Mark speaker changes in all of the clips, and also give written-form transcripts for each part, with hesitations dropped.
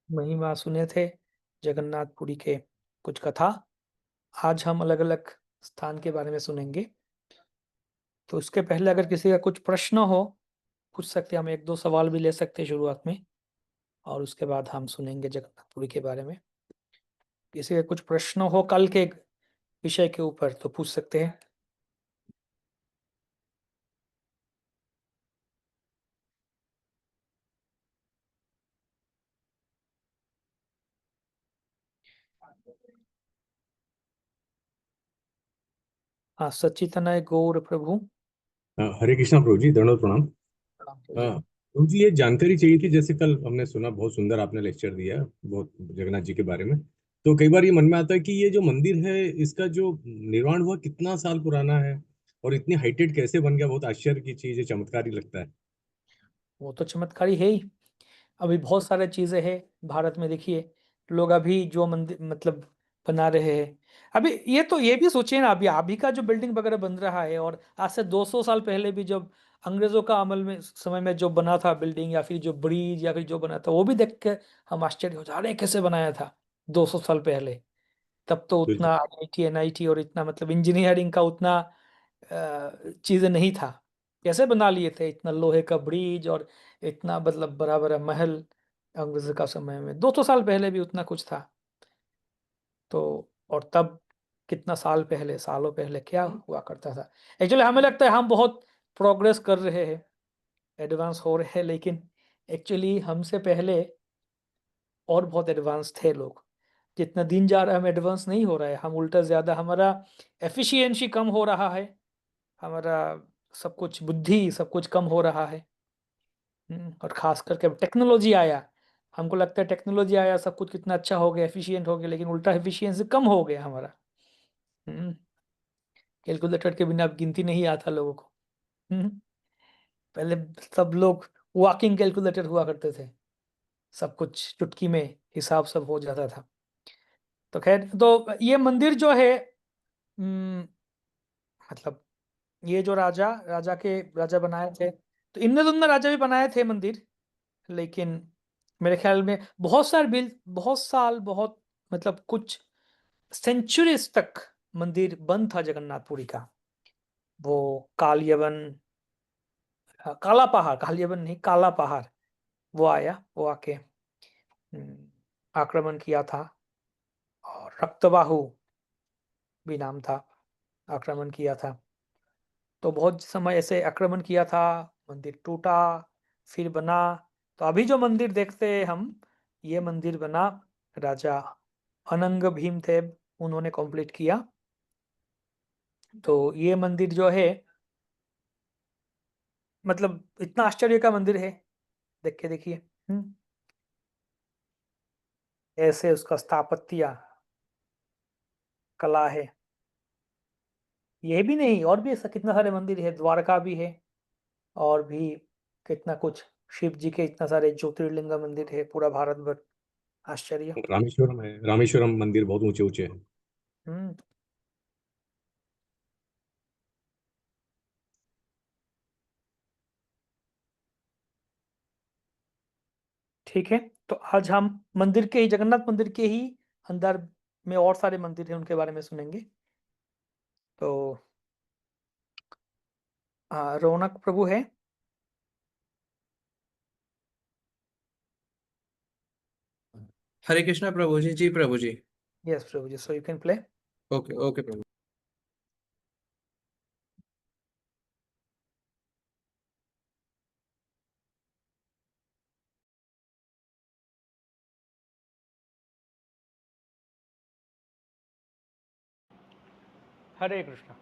Speaker 1: महिमा सुने थे जगन्नाथपुरी के कुछ कथा। आज हम अलग अलग स्थान के बारे में सुनेंगे। तो उसके पहले अगर किसी का कुछ प्रश्न हो पूछ सकते हैं, हम एक दो सवाल भी ले सकते हैं शुरुआत में, और उसके बाद हम सुनेंगे जगन्नाथपुरी के बारे में। किसी का कुछ प्रश्न हो कल के विषय के ऊपर तो पूछ सकते हैं। हाँ, सच्चितनय गौर प्रभु।
Speaker 2: हरे कृष्णा प्रभु जी, दंडवत प्रणाम।
Speaker 1: प्रणाम प्रभु जी।
Speaker 2: प्रभु जी, ये जानकारी चाहिए थी। जैसे कल हमने सुना, बहुत सुंदर आपने लेक्चर दिया बहुत जगन्नाथ जी के बारे में। तो कई बार ये मन में आता है कि ये जो मंदिर है, इसका जो निर्माण हुआ कितना साल पुराना है और इतनी हाइटेड कैसे बन गया। बहुत आश्चर्य की चीज है, चमत्कारी लगता है।
Speaker 1: वो तो चमत्कारी है ही। अभी बहुत सारे चीजें हैं भारत में, देखिए लोग अभी जो मंदिर मतलब बना रहे हैं। अभी ये भी सोचिए ना, अभी का जो बिल्डिंग वगैरह बन रहा है, और आज से 200 साल पहले भी जब अंग्रेजों का अमल में समय में जो बना था बिल्डिंग, या फिर जो ब्रिज, या फिर जो बना था, वो भी देख के हम आश्चर्य हो जा रहे हैं कैसे बनाया था 200 साल पहले। तब तो उतना
Speaker 2: बिल्कुल।
Speaker 1: आईआईटी एनआईटी और इतना मतलब इंजीनियरिंग का उतना चीजें नहीं था। कैसे बना लिए थे इतना लोहे का ब्रिज, और इतना मतलब बड़ा बड़ा महल। अंग्रेज का समय में 200 साल पहले भी उतना कुछ था। तो और तब कितना साल पहले, सालों पहले क्या हुआ करता था। एक्चुअली हमें लगता है हम बहुत प्रोग्रेस कर रहे हैं, एडवांस हो रहे हैं, लेकिन एक्चुअली हमसे पहले और बहुत एडवांस थे लोग। जितना दिन जा रहा है हम एडवांस नहीं हो रहा है, हम उल्टा ज़्यादा, हमारा एफिशिएंसी कम हो रहा है, हमारा सब कुछ बुद्धि सब कुछ कम हो रहा है। और खास करके टेक्नोलॉजी आया, हमको लगता है टेक्नोलॉजी आया सब कुछ कितना अच्छा हो गया, एफिशिएंट हो गया, लेकिन उल्टा एफिशिएंसी कम हो गया हमारा। कैलकुलेटर के बिना अब गिनती नहीं आता लोगों को। हम्म, पहले सब लोग वॉकिंग कैलकुलेटर हुआ करते थे, सब कुछ चुटकी में हिसाब सब हो जाता था। तो खैर, तो ये मंदिर जो है, मतलब ये जो राजा बनाए थे, तो इनने दुन्ने राजा भी बनाए थे मंदिर, लेकिन मेरे ख्याल में बहुत साल, बहुत मतलब कुछ सेंचुरीज तक मंदिर बंद था जगन्नाथपुरी का। वो कालियवन, काला पहाड़, कालियवन नहीं, काला पहाड़, वो आया, वो आके आक्रमण किया था। और रक्तबाहु भी नाम था, आक्रमण किया था। तो बहुत समय ऐसे आक्रमण किया था, मंदिर टूटा, फिर बना। तो अभी जो मंदिर देखते हैं हम, ये मंदिर बना राजा अनंग भीम थे, उन्होंने कंप्लीट किया। तो ये मंदिर जो है, मतलब इतना आश्चर्य का मंदिर है, देख के देखिए। ऐसे उसका स्थापत्य कला है। ये भी नहीं, और भी ऐसा कितना सारे मंदिर है, द्वारका भी है, और भी कितना कुछ, शिव जी के इतना सारे ज्योतिर्लिंग मंदिर है पूरा भारत भर। आश्चर्य।
Speaker 2: रामेश्वरम है, रामेश्वरम मंदिर बहुत ऊंचे ऊंचे हैं।
Speaker 1: हम्म ठीक है। तो आज हम मंदिर के ही, जगन्नाथ मंदिर के ही अंदर में और सारे मंदिर हैं, उनके बारे में सुनेंगे। तो रौनक प्रभु है।
Speaker 3: हरे कृष्णा प्रभु जी। जी Prabhu ji.
Speaker 1: Yes Prabhu ji, so you can play.
Speaker 3: Okay okay Prabhu.
Speaker 1: Hare Krishna.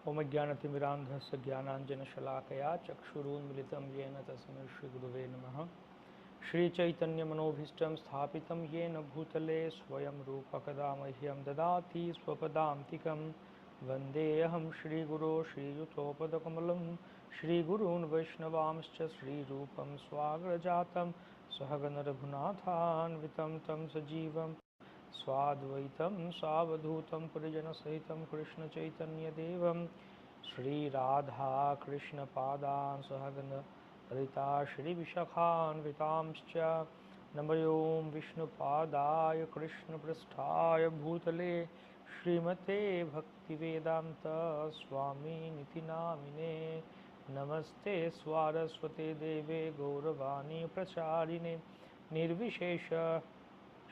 Speaker 1: ओम ज्ञानतिमिरान्धस्य ज्ञानाञ्जनशलाकया चक्षुरुन्मिलितं येन तस्मै श्रीगुरुवे नमः। श्रीचैतन्यमनोभीष्टं स्थापितं येन भूतले स्वयं रूप कदा मह्यं ददाति स्वपदान्तिकं। वन्देऽहं श्रीगुरो श्रीयुतोपदकमलं श्रीगुरून् वैष्णवांश्च श्रीरूपं स्वाग्रजातं सहगणरघुनाथान्वितं तं सजीवं स्वाद्वैतं सावधूतं परिजनसहितं कृष्णचैतन्यदेवं श्रीराधाकृष्णपादान् सहगण सरिता श्रीविशाखान्वितांश्च नमयो विष्णुपादाय कृष्णपृष्ठाय भूतले श्रीमते भक्तिवेदांत स्वामिनिति नामिने नमस्ते स्वारस्वते देवे गौरवाणी प्रचारिणे निर्विशेष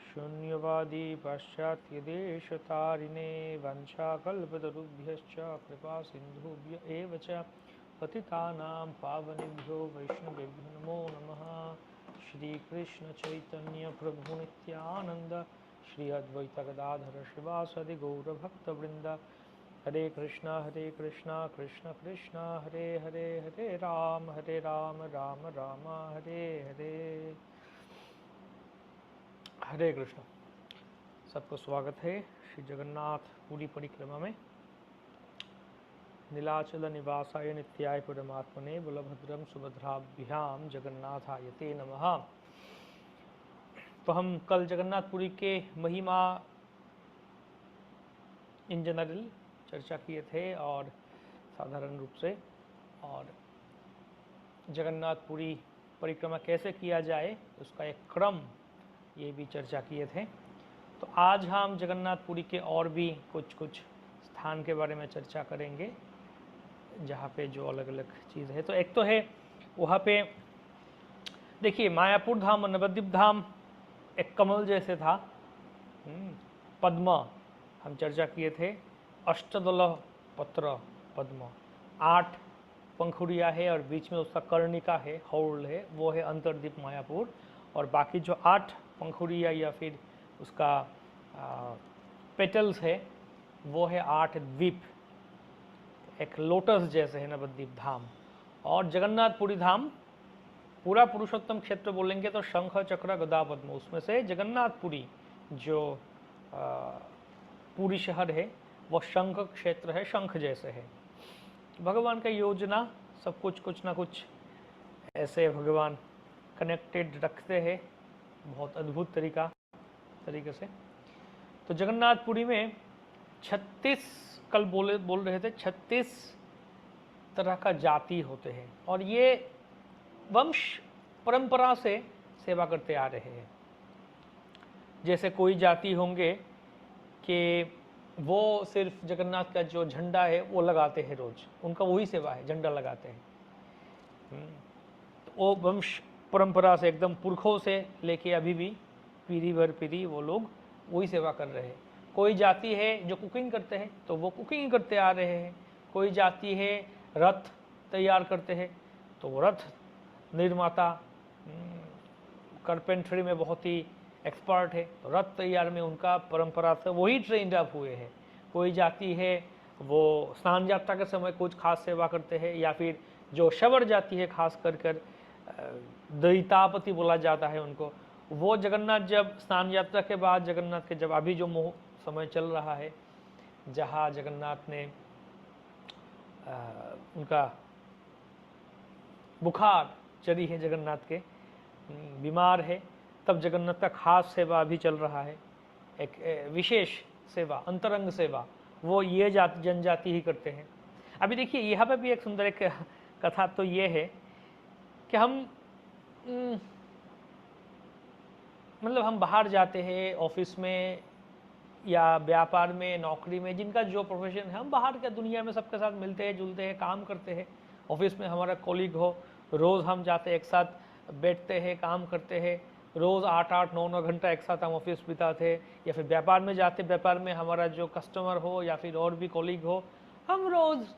Speaker 1: शून्यवादी पाश्चात्यदेशतारिणे वंशाकल्पतरुभ्यश्च कृपा सिन्धुभ्य एव च पतितानां पावनेभ्यो वैष्णवेभ्यो नमो नमः। श्रीकृष्ण चैतन्य प्रभु नित्यानंद श्री अद्वैत गदाधर शिवासदि गौरभक्तवृंद हरे कृष्णा कृष्ण कृष्णा हरे हरे हरे राम राम राम हरे हरे। हरे कृष्ण। सबको स्वागत है श्री जगन्नाथ पूरी परिक्रमा में। नीलाचल निवासाय नित्याय परमात्मने बलभद्रम सुभद्राभ्याम जगन्नाथायते नमः। तो हम कल जगन्नाथपुरी के महिमा इन जनरल चर्चा किए थे और साधारण रूप से, और जगन्नाथपुरी परिक्रमा कैसे किया जाए उसका एक क्रम ये भी चर्चा किए थे। तो आज हम जगन्नाथपुरी के और भी कुछ स्थान के बारे में चर्चा करेंगे जहाँ पे जो अलग अलग चीज़ है। तो एक तो है वहाँ पे देखिए मायापुर धाम और नवद्वीप धाम एक कमल जैसे था, पद्म हम चर्चा किए थे, अष्टदल पत्र पद्म, 8 पंखुड़िया है और बीच में उसका कर्णिका है, हौल है, वो है अंतर्दीप मायापुर। और बाकी जो 8 पंखुड़िया या फिर उसका पेटल्स है वो है 8 द्वीप, एक लोटस जैसे है नवद्वीप धाम। और जगन्नाथपुरी धाम पूरा पुरुषोत्तम क्षेत्र बोलेंगे तो शंख चक्र गदा पद्म, उसमें से जगन्नाथपुरी जो पूरी शहर है वो शंख क्षेत्र है, शंख जैसे है। भगवान का योजना सब कुछ ना कुछ ऐसे भगवान कनेक्टेड रखते हैं बहुत अद्भुत तरीके से। तो जगन्नाथपुरी में 36 कल बोल रहे थे 36 तरह का जाति होते हैं और ये वंश परंपरा से सेवा करते आ रहे हैं। जैसे कोई जाति होंगे कि वो सिर्फ जगन्नाथ का जो झंडा है वो लगाते हैं, रोज उनका वही सेवा है, झंडा लगाते हैं। तो वो वंश परंपरा से एकदम पुरखों से लेके अभी भी पीढ़ी भर पीढ़ी वो लोग वही सेवा कर रहे हैं। कोई जाति है जो कुकिंग करते हैं तो वो कुकिंग करते आ रहे हैं। कोई जाति है रथ तैयार करते हैं तो वो रथ निर्माता, कारपेंट्री में बहुत ही एक्सपर्ट है तो रथ तैयार में उनका परंपरा से वही ट्रेंड अप हुए हैं। कोई जाति है वो स्नान यात्रा के समय कुछ खास सेवा करते हैं, या फिर जो शबर जाति है खास कर दैतापति बोला जाता है उनको, वो जगन्नाथ जब स्नान यात्रा के बाद जगन्नाथ के जब अभी जो समय चल रहा है जहाँ जगन्नाथ ने उनका बुखार चढ़ी है, जगन्नाथ के बीमार है, तब जगन्नाथ का खास सेवा अभी चल रहा है, एक विशेष सेवा, अंतरंग सेवा, वो ये जनजाति ही करते हैं। अभी देखिए यहाँ पे भी एक सुंदर एक कथा तो ये है कि हम मतलब हम बाहर जाते हैं ऑफिस में या व्यापार में, नौकरी में, जिनका जो प्रोफेशन है, हम बाहर के दुनिया में सबके साथ मिलते हैं, जुलते हैं, काम करते हैं। ऑफिस में हमारा कॉलीग हो, रोज़ हम जाते हैं, एक साथ बैठते हैं, काम करते हैं, रोज़ 8-8, 9-9 घंटा एक साथ हम ऑफिस बिताते हैं। या फिर व्यापार में जाते, व्यापार में हमारा जो कस्टमर हो या फिर और भी कॉलीग हो, हम रोज़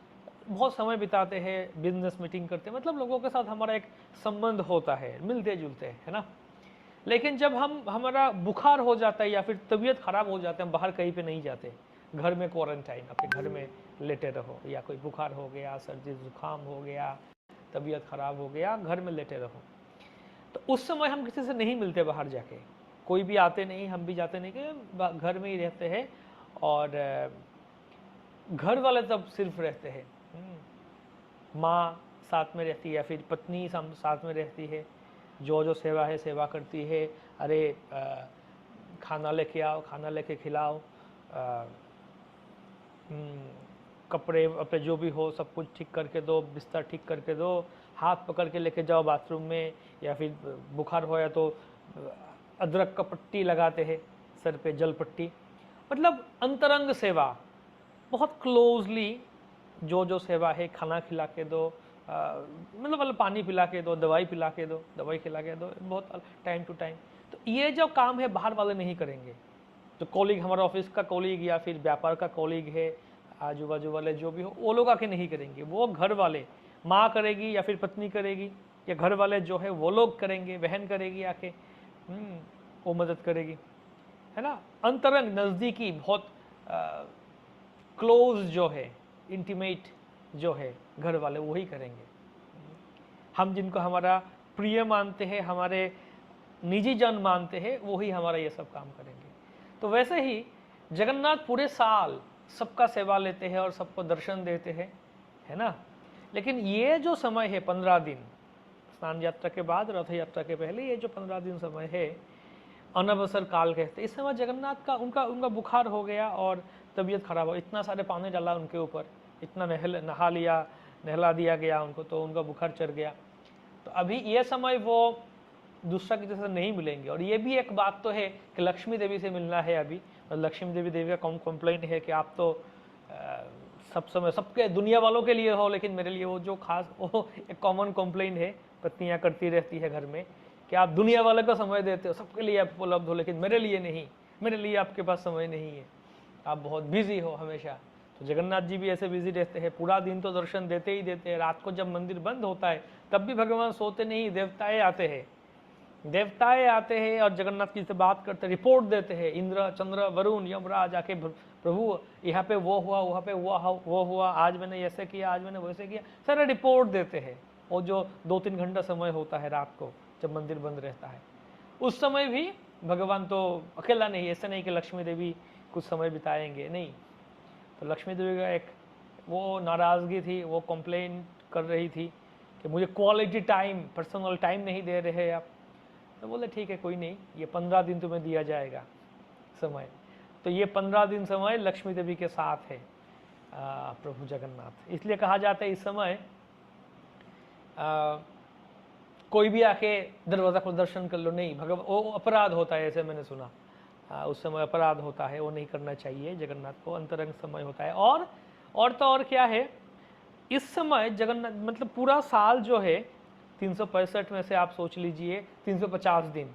Speaker 1: बहुत समय बिताते हैं, बिजनेस मीटिंग करते हैं, मतलब लोगों के साथ हमारा एक संबंध होता है, मिलते जुलते हैं, है ना। लेकिन जब हमारा बुखार हो जाता है या फिर तबीयत खराब हो जाता है, हम बाहर कहीं पे नहीं जाते, घर में क्वारंटाइन, अपने घर में लेटे रहो, या कोई बुखार हो गया, सर्दी जुकाम हो गया, तबीयत खराब हो गया, घर में लेटे रहो। तो उस समय हम किसी से नहीं मिलते बाहर जाके, कोई भी आते नहीं, हम भी जाते नहीं, कि घर में ही रहते हैं। और घर वाले तब सिर्फ रहते हैं, माँ साथ में रहती है या फिर पत्नी साथ में रहती है, जो सेवा है सेवा करती है। अरे खाना लेके आओ, खाना लेके खिलाओ, कपड़े अपने जो भी हो सब कुछ ठीक करके दो, बिस्तर ठीक करके दो, हाथ पकड़ के लेके जाओ बाथरूम में, या फिर बुखार हो या तो अदरक का पट्टी लगाते हैं सर पे, जल पट्टी। मतलब अंतरंग सेवा, बहुत क्लोजली जो सेवा है, खाना खिला के दो, मतलब पानी पिला के दो, दवाई पिला के दो, दवाई खिला के दो, बहुत टाइम टू टाइम। तो ये जो काम है बाहर वाले नहीं करेंगे। जो कॉलीग, हमारा ऑफिस का कॉलीग या फिर व्यापार का कॉलीग है, आजू बाजू वाले जो भी हो, वो लोग आके नहीं करेंगे, वो घर वाले, माँ करेगी या फिर पत्नी करेगी, या घर वाले जो है वो लोग करेंगे, बहन करेगी आके, वो मदद करेगी, है ना। अंतरंग, नज़दीकी, बहुत क्लोज जो है, इंटीमेट जो है घर वाले, वही करेंगे। हम जिनको हमारा प्रिय मानते हैं, हमारे निजी जन मानते हैं, वही हमारा ये सब काम करेंगे। तो वैसे ही जगन्नाथ पूरे साल सबका सेवा लेते हैं और सबको दर्शन देते हैं, है ना। लेकिन ये जो समय है 15 दिन, स्नान यात्रा के बाद, रथ यात्रा के पहले, ये जो 15 दिन समय है, अनवसर काल कहते हैं। इस समय जगन्नाथ का उनका बुखार हो गया और तबीयत खराब हो, इतना सारे पानी डाला उनके ऊपर, इतना नहा लिया, नहला दिया गया उनको, तो उनका बुखार चढ़ गया। तो अभी ये समय वो दूसरा किसी से नहीं मिलेंगे। और ये भी एक बात तो है कि लक्ष्मी देवी से मिलना है अभी, और लक्ष्मी देवी का कंप्लेंट है कि आप तो सब समय सबके दुनिया वालों के लिए हो, लेकिन मेरे लिए वो जो खास, वो एक कॉमन कंप्लेंट है, पत्नियां करती रहती है घर में, कि आप दुनिया वाले को समय देते हो, सबके लिए आप उपलब्ध हो, लेकिन मेरे लिए नहीं, मेरे लिए आपके पास समय नहीं है, आप बहुत बिजी हो हमेशा। तो जगन्नाथ जी भी ऐसे बिजी रहते हैं, पूरा दिन तो दर्शन देते ही देते हैं। रात को जब मंदिर बंद होता है तब भी भगवान सोते नहीं, देवताएं आते हैं, देवताएं आते हैं और जगन्नाथ जी से बात करते, रिपोर्ट देते हैं। इंद्र, चंद्र, वरुण, यमराज आके, प्रभु यहाँ पे वो हुआ, वहाँ पे वो हुआ, आज मैंने ऐसे किया, आज मैंने वैसे किया, सारे रिपोर्ट देते हैं। और जो 2-3 घंटा समय होता है रात को जब मंदिर बंद रहता है, उस समय भी भगवान तो अकेला नहीं, ऐसा नहीं कि लक्ष्मी देवी कुछ समय बिताएंगे, नहीं। तो लक्ष्मी देवी का एक वो नाराज़गी थी, वो कंप्लेन कर रही थी कि मुझे क्वालिटी टाइम, पर्सनल टाइम नहीं दे रहे आप। तो बोले ठीक है, कोई नहीं, ये 15 दिन तुम्हें दिया जाएगा समय। तो ये 15 दिन समय लक्ष्मी देवी के साथ है प्रभु जगन्नाथ। इसलिए कहा जाता है इस समय कोई भी आके दरवाज़ा खोल दर्शन कर लो, नहीं, भगवान, वो अपराध होता है, ऐसे मैंने सुना। उस समय अपराध होता है, वो नहीं करना चाहिए जगन्नाथ को, अंतरंग समय होता है। और तो और क्या है, इस समय जगन्नाथ, मतलब पूरा साल जो है 365 में से आप सोच लीजिए 350 दिन,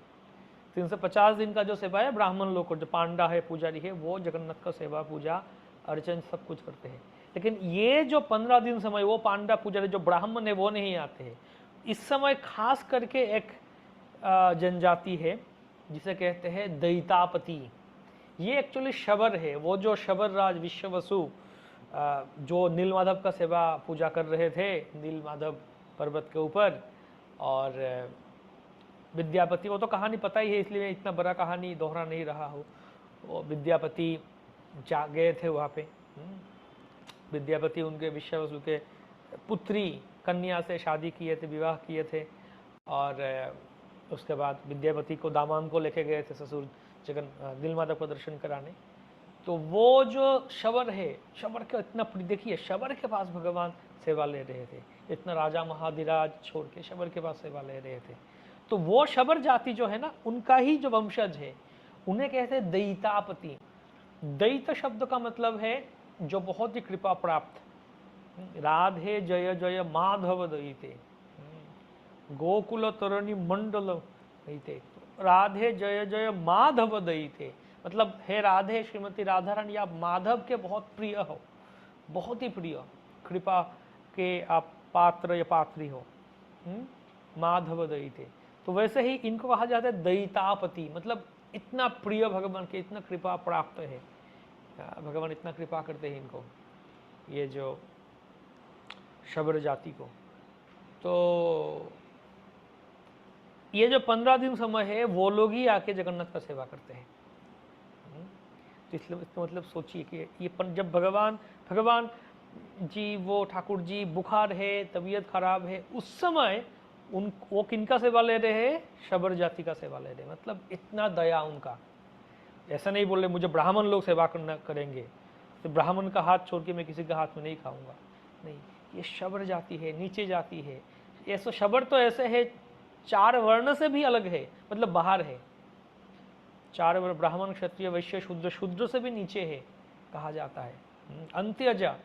Speaker 1: 350 दिन का जो सेवा है, ब्राह्मण लोग को, जो पांडा है, पुजारी है, वो जगन्नाथ का सेवा, पूजा अर्चन सब कुछ करते हैं। लेकिन ये जो 15 दिन समय, वो पांडा, पुजारी, जो ब्राह्मण है, वो नहीं आते हैं। इस समय खास करके एक जनजाति है जिसे कहते हैं दैतापति। ये एक्चुअली शबर है, वो जो शबर राज विश्ववसु जो नीलमाधव का सेवा पूजा कर रहे थे नीलमाधव पर्वत के ऊपर, और विद्यापति, वो तो कहानी पता ही है, इसलिए मैं इतना बड़ा कहानी दोहरा नहीं रहा हूँ। वो विद्यापति जा गए थे वहाँ पे, विद्यापति उनके विश्ववसु के पुत्री कन्या से शादी किए थे, विवाह किए थे, और उसके बाद विद्यापति को, दामाद को लेके गए थे ससुर नीलमाधव को दर्शन कराने। तो वो जो शबर है, शबर का इतना, देखिए शबर के पास भगवान सेवा ले रहे थे, इतना राजा महाधिराज छोड़ के शबर के पास सेवा ले रहे थे। तो वो शबर जाति जो है ना, उनका ही जो वंशज है, उन्हें कहते हैं दैतापति। दैत शब्द का मतलब है जो बहुत ही कृपा प्राप्त। राधे जय जय माधव दैते, गोकुल तरणी मंडल दैते, राधे जय जय माधव दैते, मतलब हे राधे, श्रीमती राधा रानी, आप माधव के बहुत प्रिय हो, बहुत ही प्रिय, कृपा के आप पात्र या पात्री हो, माधव दैते। तो वैसे ही इनको कहा जाता है दैतापति, मतलब इतना प्रिय भगवान के, इतना कृपा प्राप्त है, भगवान इतना कृपा करते हैं इनको, ये जो शबर जाति को। तो ये जो 15 दिन समय है, वो लोग ही आके जगन्नाथ का सेवा करते हैं। तो इसलिए इसका मतलब सोचिए कि ये जब भगवान जी, वो ठाकुर जी, बुखार है, तबीयत खराब है, उस समय वो किनका सेवा ले रहे हैं? शबर जाति का सेवा ले रहे हैं। मतलब इतना दया उनका। ऐसा नहीं बोल रहे मुझे ब्राह्मण लोग सेवा करना करेंगे, तो ब्राह्मण का हाथ छोड़ के मैं किसी का हाथ में नहीं खाऊंगा, नहीं। ये शबर जाति है, नीचे जाति है, ये सो शबर तो ऐसे है 4 वर्ण से भी अलग है, मतलब बाहर है। 4 वर्ण ब्राह्मण क्षत्रिय वैश्य शूद्र, शूद्र से भी नीचे है कहा जाता है। अंत्यजा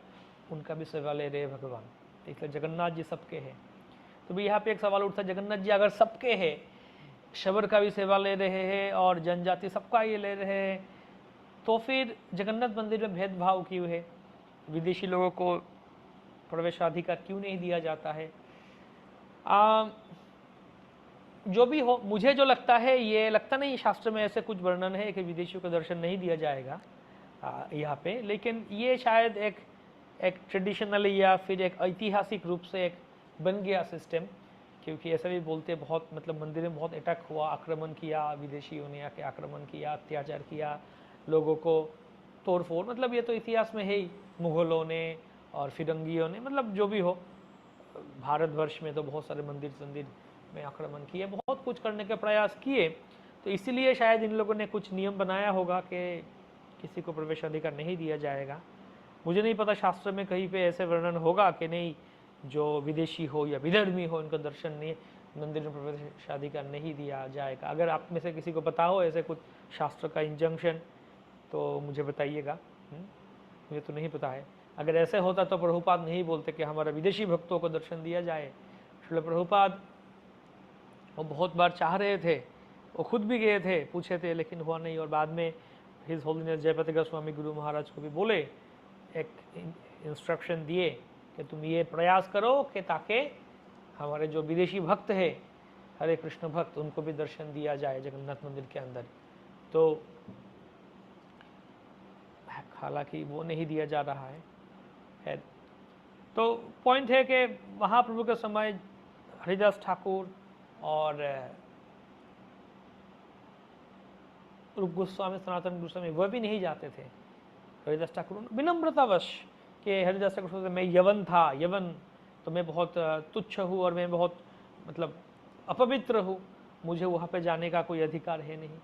Speaker 1: उनका भी सेवा ले रहे भगवान, तो इसलिए जगन्नाथ जी सबके हैं। तो भी यहाँ पे एक सवाल उठता है, जगन्नाथ जी अगर सबके हैं, शबर का भी सेवा ले रहे हैं और जनजाति सबका ये ले रहे हैं, तो फिर जगन्नाथ मंदिर में भेदभाव क्यों है? विदेशी लोगों को प्रवेशाधिकार क्यों नहीं दिया जाता है? जो भी हो, मुझे जो लगता है, ये लगता नहीं शास्त्र में ऐसे कुछ वर्णन है कि विदेशियों को दर्शन नहीं दिया जाएगा यहाँ पे, लेकिन ये शायद एक ट्रेडिशनली या फिर एक ऐतिहासिक रूप से एक बन गया सिस्टम, क्योंकि ऐसा भी बोलते बहुत, मतलब मंदिर में बहुत अटैक हुआ, आक्रमण किया, विदेशियों ने आके आक्रमण किया, अत्याचार किया, लोगों को तोड़ फोड़, मतलब ये तो इतिहास में है ही, मुग़लों ने और फिरंगियों ने, मतलब जो भी हो, भारतवर्ष में तो बहुत सारे मंदिर में आक्रमण किए, बहुत कुछ करने के प्रयास किए। तो इसीलिए शायद इन लोगों ने कुछ नियम बनाया होगा कि किसी को प्रवेश अधिकार नहीं दिया जाएगा। मुझे नहीं पता शास्त्र में कहीं पे ऐसे वर्णन होगा कि नहीं, जो विदेशी हो या विधर्मी हो इनको दर्शन नहीं, मंदिर में प्रवेशाधिकार नहीं दिया जाएगा। अगर आप में से किसी को पता हो ऐसे कुछ शास्त्र का इंजंक्शन तो मुझे बताइएगा। मुझे तो नहीं पता है। अगर ऐसे होता तो प्रभुपाद नहीं बोलते कि हमारे विदेशी भक्तों को दर्शन दिया जाए। श्रील प्रभुपाद वो बहुत बार चाह रहे थे, वो खुद भी गए थे, पूछे थे, लेकिन हुआ नहीं। और बाद में हिज होलीनेस जयपति गोस्वामी गुरु महाराज को भी बोले, एक इंस्ट्रक्शन दिए कि तुम ये प्रयास करो कि ताकि हमारे जो विदेशी भक्त है, हरे कृष्ण भक्त, उनको भी दर्शन दिया जाए जगन्नाथ मंदिर के अंदर। तो हालांकि वो नहीं दिया जा रहा है। तो पॉइंट है कि महाप्रभु के समय हरिदास ठाकुर और रूप गोस्वामी, सनातन गोस्वामी, वह भी नहीं जाते थे। हरिदास ठाकुर विनम्रतावश कि हरिदास ठाकुर सोचते मैं यवन था, यवन तो मैं बहुत तुच्छ हूँ और मैं बहुत मतलब अपवित्र हूँ, मुझे वहाँ पे जाने का कोई अधिकार है नहीं।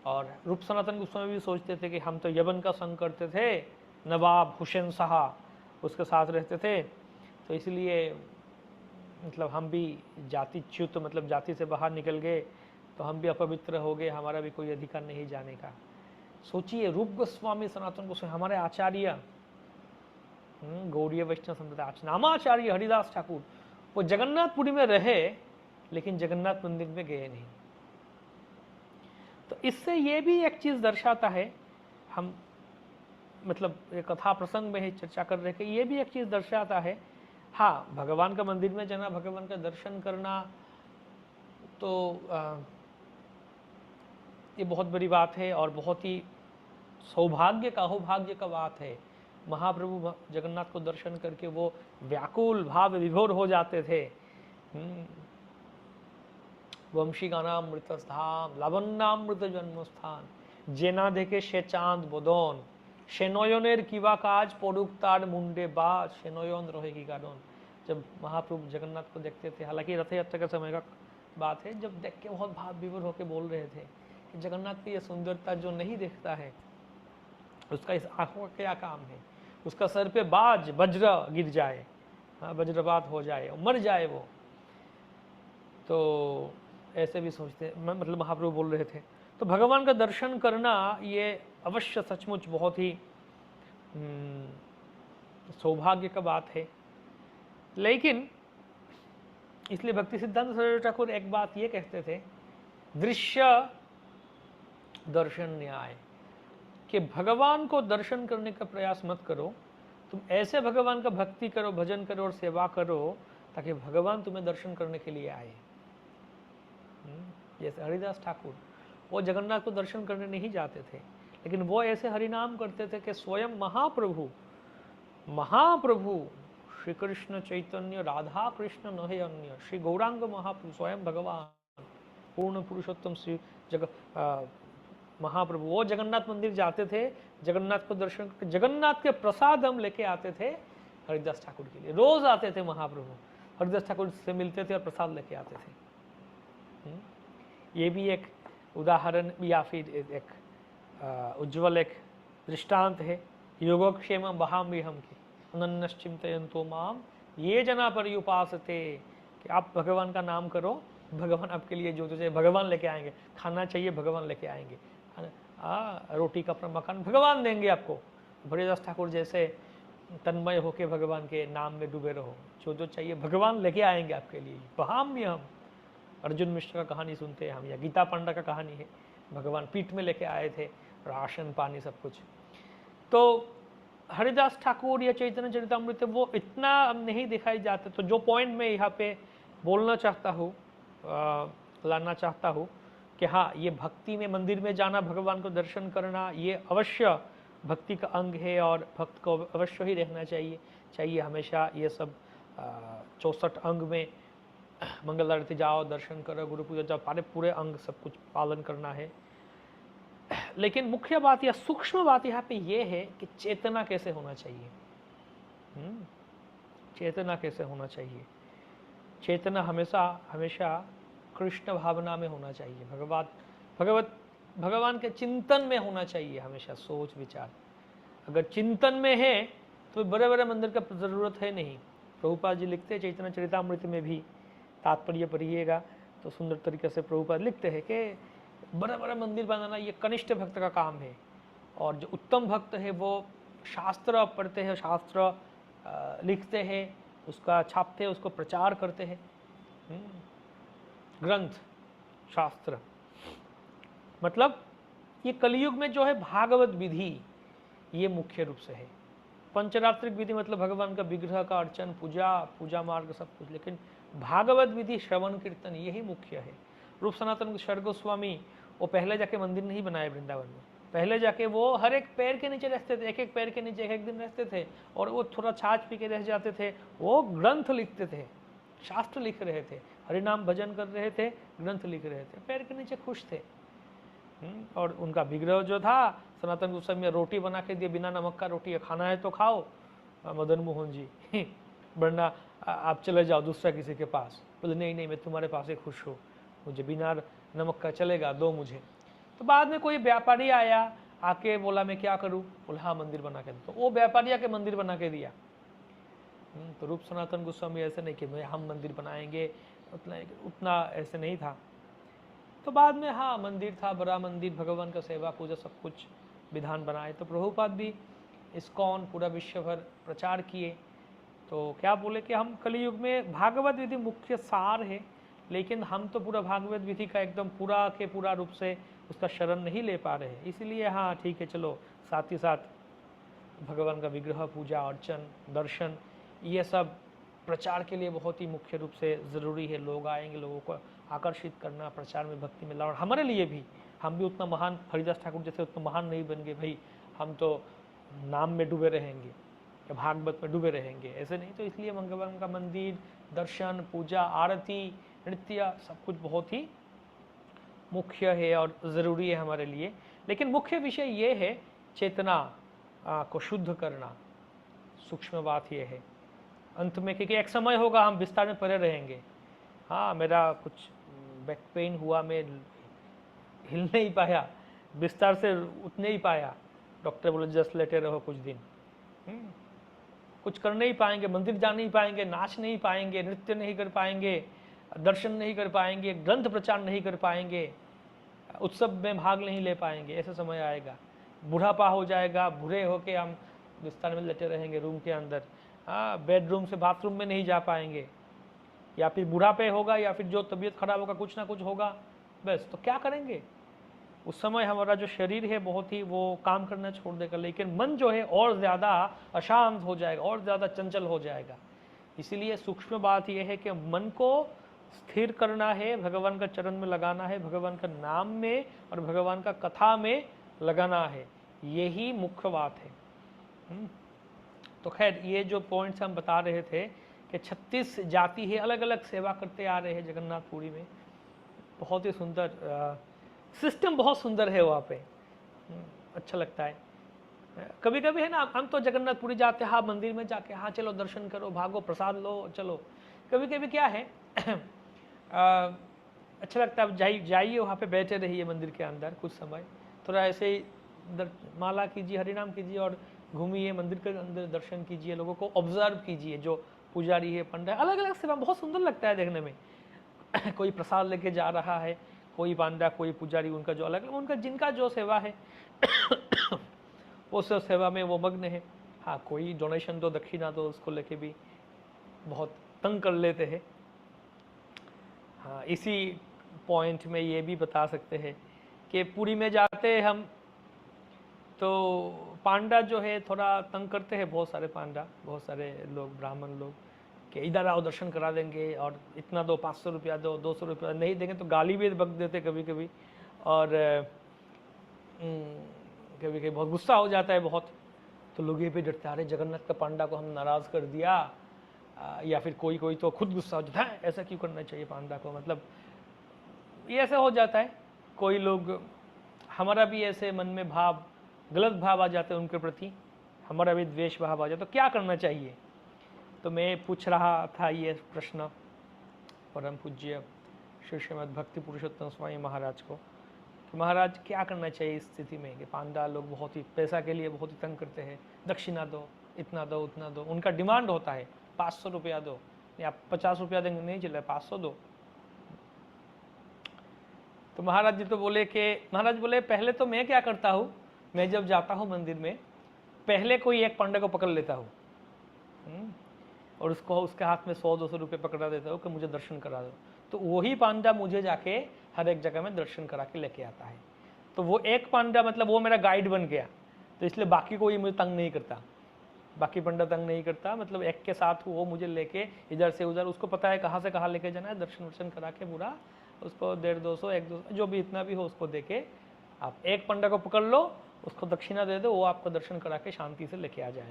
Speaker 1: और रूप सनातन गोस्वामी भी सोचते थे कि हम तो यवन का संग करते थे, नवाब हुसैन शाह उसके साथ रहते थे, तो इसलिए मतलब हम भी जातिच्युत, मतलब जाति से बाहर निकल गए, तो हम भी अपवित्र हो गए, हमारा भी कोई अधिकार नहीं जाने का। सोचिए, रूप गोस्वामी, सनातन गोस्वामी, हमारे आचार्य, गौड़ीय वैष्णव संप्रदाय नामाचार्य हरिदास ठाकुर, वो जगन्नाथपुरी में रहे लेकिन जगन्नाथ मंदिर में गए नहीं। तो इससे ये भी एक चीज़ दर्शाता है, हम मतलब एक कथा प्रसंग में ही चर्चा कर रहे हैं कि ये भी एक चीज़ दर्शाता है, हाँ, भगवान का मंदिर में जाना, भगवान का दर्शन करना, तो ये बहुत बड़ी बात है और बहुत ही सौभाग्य का, अहोभाग्य का बात है। महाप्रभु जगन्नाथ को दर्शन करके वो व्याकुल भाव विभोर हो जाते थे। वंशीगानामृतस्थान लावण्यामृत जन्मस्थान, जेना देखे সে চাঁদ বদন, সে নয়নের কিবা কাজ, পড়ুক তার মুন্ডে बाज, সে নয়ন रहे की कारण। जब महाप्रभु जगन्नाथ को देखते थे, हालांकि रथ यात्रा का समय का बात है, जब देख के बहुत भाव विभोर होकर बोल रहे थे कि जगन्नाथ की ये सुंदरता जो नहीं देखता है उसका इस आंखों का क्या काम है, उसका सर पे बाज वज्र गिर जाए, हाँ, वज्रपात हो जाए, मर जाए वो। तो ऐसे भी सोचते, मतलब महाप्रभु बोल रहे थे। तो भगवान का दर्शन करना ये अवश्य सचमुच बहुत ही सौभाग्य का बात है। लेकिन इसलिए भक्ति सिद्धांत सरस्वती ठाकुर एक बात ये कहते थे, दृश्य दर्शन न्याय, कि भगवान को दर्शन करने का प्रयास मत करो, तुम ऐसे भगवान का भक्ति करो, भजन करो और सेवा करो ताकि भगवान तुम्हें दर्शन करने के लिए आए। जैसे हरिदास ठाकुर, वो जगन्नाथ को दर्शन करने नहीं जाते थे, लेकिन वो ऐसे हरिनाम करते थे कि स्वयं महाप्रभु श्री कृष्ण चैतन्य राधा कृष्ण नहे अन्य, श्री गौरांग महाप्रभु स्वयं भगवान पूर्ण पुरुषोत्तम श्री महाप्रभु, वो जगन्नाथ मंदिर जाते थे, जगन्नाथ को दर्शन, जगन्नाथ के प्रसाद हम लेके आते थे हरिदास ठाकुर के लिए। रोज आते थे महाप्रभु, हरिदास ठाकुर से मिलते थे और प्रसाद लेके आते थे। ये भी एक उदाहरण या फिर एक उज्ज्वल एक दृष्टांत है। योगक्षेम बहाम्यहम की अनन्यश्चिंतयन्तो माम ये जना पर्युपासते, कि आप भगवान का नाम करो, भगवान आपके लिए जो चाहिए भगवान लेके आएंगे। खाना चाहिए भगवान लेके आएंगे, रोटी कपड़ा मकान भगवान देंगे आपको। हरिदास ठाकुर जैसे तन्मय होके भगवान के नाम में डूबे रहो, जो चाहिए भगवान लेके आएंगे आपके लिए। बहाम्य हम अर्जुन मिश्र का कहानी सुनते हैं हम, या गीता पांडा का कहानी है, भगवान पीठ में लेके आए थे राशन पानी सब कुछ। तो हरिदास ठाकुर या चैतन्य चरितामृत वो इतना नहीं दिखाई जाते। तो जो पॉइंट मैं यहाँ पे बोलना चाहता हूँ, लाना चाहता हूँ कि हाँ, ये भक्ति में मंदिर में जाना, भगवान को दर्शन करना, ये अवश्य भक्ति का अंग है और भक्त को अवश्य ही रहना चाहिए हमेशा। ये सब 64 अंग में मंगल आरती जाओ, दर्शन करो, गुरु पूजा जाओ, पूरे अंग सब कुछ पालन करना है। लेकिन मुख्य बात या सूक्ष्म बात यहाँ पे ये है कि चेतना कैसे होना चाहिए। चेतना कैसे होना चाहिए? चेतना हमेशा कृष्ण भावना में होना चाहिए, भगवान के चिंतन में होना चाहिए हमेशा, सोच विचार। अगर चिंतन में है तो बड़े बड़े मंदिर का जरूरत है नहीं। प्रभुपाद जी लिखते हैं चैतन्य चरितामृत में भी, तात्पर्य पढ़िएगा तो सुंदर तरीके से प्रभुपाद लिखते हैं कि बड़ा बड़ा मंदिर बनाना ये कनिष्ठ भक्त का काम है, और जो उत्तम भक्त है वो शास्त्र पढ़ते हैं, शास्त्र लिखते हैं, उसका छापते हैं, उसको प्रचार करते हैं। ग्रंथ शास्त्र मतलब ये कलयुग में जो है भागवत विधि, ये मुख्य रूप से है। पंचरात्रिक विधि मतलब भगवान का विग्रह का अर्चन, पूजा मार्ग सब कुछ, लेकिन भागवत विधि श्रवण कीर्तन यही मुख्य है। रूप सनातन शरद गोस्वामी वो पहले जाके मंदिर नहीं बनाए वृंदावन में, पहले जाके वो हर एक पैर के नीचे रहते थे, एक एक पैर के नीचे एक एक दिन रहते थे, और वो थोड़ा छाछ पी के रह जाते थे, वो ग्रंथ लिखते थे, शास्त्र लिख रहे थे, हरिनाम भजन कर रहे थे, ग्रंथ लिख रहे थे, पैर के नीचे खुश थे। और उनका विग्रह जो था, सनातन गोस्वामी रोटी बना के दिए, बिना नमक का रोटी, खाना है तो खाओ मदन मोहन जी, वरना आप चले जाओ दूसरा किसी के पास। बोले नहीं मैं तुम्हारे पास ही खुश हूँ, मुझे बिना नमक का चलेगा, दो मुझे। तो बाद में कोई व्यापारी आया, आके बोला मैं क्या करूँ, बोला हाँ मंदिर बना के दो, तो वो व्यापारी आके मंदिर बना के दिया। तो रूप सनातन गोस्वामी ऐसे नहीं कि मैं हम मंदिर बनाएंगे, उतना ऐसे नहीं था। तो बाद में हाँ मंदिर था, बड़ा मंदिर, भगवान का सेवा पूजा सब कुछ विधान बनाए। तो प्रभुपाद भी इस्कॉन पूरा विश्व भर प्रचार किए। तो क्या बोले कि हम कलयुग में भागवत विधि मुख्य सार है, लेकिन हम तो पूरा भागवत विधि का एकदम पूरा के पूरा रूप से उसका शरण नहीं ले पा रहे हैं, इसलिए हाँ ठीक है चलो साथ ही साथ भगवान का विग्रह, पूजा अर्चन, दर्शन, ये सब प्रचार के लिए बहुत ही मुख्य रूप से ज़रूरी है। लोग आएंगे, लोगों को आकर्षित करना, प्रचार में भक्ति में लाना। हमारे लिए भी, हम भी उतना महान हरिदास ठाकुर जैसे उतना महान नहीं बन गए भाई, हम तो नाम में डूबे रहेंगे या भागवत में डूबे रहेंगे, ऐसे नहीं। तो इसलिए भगवान का मंदिर, दर्शन, पूजा, आरती, नृत्य सब कुछ बहुत ही मुख्य है और ज़रूरी है हमारे लिए। लेकिन मुख्य विषय ये है चेतना को शुद्ध करना, सूक्ष्म बात ये है अंत में, क्योंकि एक समय होगा हम बिस्तर में पड़े रहेंगे। हाँ मेरा कुछ बैक पेन हुआ, मैं हिल नहीं पाया, बिस्तर से उठ नहीं पाया, डॉक्टर बोले जस्ट लेटे रहो कुछ दिन। कुछ कर नहीं पाएंगे, मंदिर जा नहीं पाएंगे, नाच नहीं पाएंगे, नृत्य नहीं कर पाएंगे, दर्शन नहीं कर पाएंगे, ग्रंथ प्रचार नहीं कर पाएंगे, उत्सव में भाग नहीं ले पाएंगे। ऐसा समय आएगा, बुढ़ापा हो जाएगा, बूढ़े होके हम बिस्तर में लेटे रहेंगे रूम के अंदर, बेडरूम से बाथरूम में नहीं जा पाएंगे, या फिर बुढ़ापे होगा, या फिर जो तबीयत खराब होगा, कुछ ना कुछ होगा, बस तो क्या करेंगे। उस समय हमारा जो शरीर है बहुत ही वो काम करना छोड़ देगा, लेकिन मन जो है और ज़्यादा अशांत हो जाएगा, और ज़्यादा चंचल हो जाएगा। इसीलिए सूक्ष्म बात यह है कि मन को स्थिर करना है, भगवान का चरण में लगाना है, भगवान का नाम में और भगवान का कथा में लगाना है, यही मुख्य बात है। तो खैर ये जो पॉइंट्स हम बता रहे थे कि 36 जाति है, अलग अलग सेवा करते आ रहे हैं जगन्नाथपुरी में। बहुत ही सुंदर सिस्टम, बहुत सुंदर है वहाँ पे, अच्छा लगता है। कभी कभी है ना, हम तो जगन्नाथपुरी जाते हैं, हाँ मंदिर में जाके हाँ चलो दर्शन करो, भागो प्रसाद लो चलो। कभी कभी क्या है अच्छा लगता है, जाइए वहाँ पे बैठे रहिए मंदिर के अंदर कुछ समय, थोड़ा ऐसे ही माला कीजिए, हरिनाम कीजिए और घूमिए मंदिर के अंदर, दर्शन कीजिए, लोगों को ऑब्जर्व कीजिए, जो पुजारी है, पंडा, अलग अलग सेवा, बहुत सुंदर लगता है देखने में। कोई प्रसाद लेके जा रहा है, कोई पांडा, कोई पुजारी, उनका जो अलग, उनका जिनका जो सेवा है उस सेवा में वो मग्न है। हाँ, कोई डोनेशन दो, दक्षिणा दो, उसको लेके भी बहुत तंग कर लेते हैं। हाँ, इसी पॉइंट में ये भी बता सकते हैं कि पुरी में जाते हैं हम तो पांडा जो है थोड़ा तंग करते हैं, बहुत सारे पांडा, बहुत सारे लोग, ब्राह्मण लोग, कि इधर आओ दर्शन करा देंगे और इतना दो, 500 रुपया दो, 200 रुपया, नहीं देंगे तो गाली भी बक देते कभी कभी, और कभी कभी बहुत गुस्सा हो जाता है बहुत। तो लोग ये भी डरते, अरे जगन्नाथ का पांडा को हम नाराज़ कर दिया, या फिर कोई कोई तो खुद गुस्सा हो जाता है, ऐसा क्यों करना चाहिए पांडा को, मतलब ये ऐसा हो जाता है। कोई लोग, हमारा भी ऐसे मन में भाव, गलत भाव आ जाते हैं उनके प्रति, हमारा भी द्वेष भाव आ जाता है, तो क्या करना चाहिए। तो मैं पूछ रहा था ये प्रश्न परम पूज्य श्री श्रीमद् भक्ति पुरुषोत्तम स्वामी महाराज को, कि महाराज क्या करना चाहिए इस स्थिति में कि पांडा लोग बहुत ही पैसा के लिए बहुत ही तंग करते हैं, दक्षिणा दो, इतना दो, उतना दो, उनका डिमांड होता है 500 रुपया दो, या 50 रुपया देंगे नहीं चले, 500 दो। तो महाराज जी तो बोले कि, महाराज बोले पहले तो मैं क्या करता हूँ, मैं जब जाता हूँ मंदिर में, पहले कोई एक पांडा को पकड़ लेता हूँ और उसको, उसके हाथ में 100-200 रुपये पकड़ा देता हूँ कि मुझे दर्शन करा दो। तो वही पांडा मुझे जाके हर एक जगह में दर्शन करा के लेके आता है। तो वो एक पांडा, मतलब वो मेरा गाइड बन गया, तो इसलिए बाकी कोई मुझे तंग नहीं करता, बाकी पंडा तंग नहीं करता, मतलब एक के साथ वो मुझे लेके इधर से उधर, उसको पता है कहाँ से कहाँ लेके जाना है, दर्शन वर्शन करा के पूरा उसको 150-200, 1-200 जो भी इतना भी हो उसको दे के, आप एक पंडा को पकड़ लो, उसको दक्षिणा दे दो, वो आपको दर्शन करा के शांति से लेके आ जाए।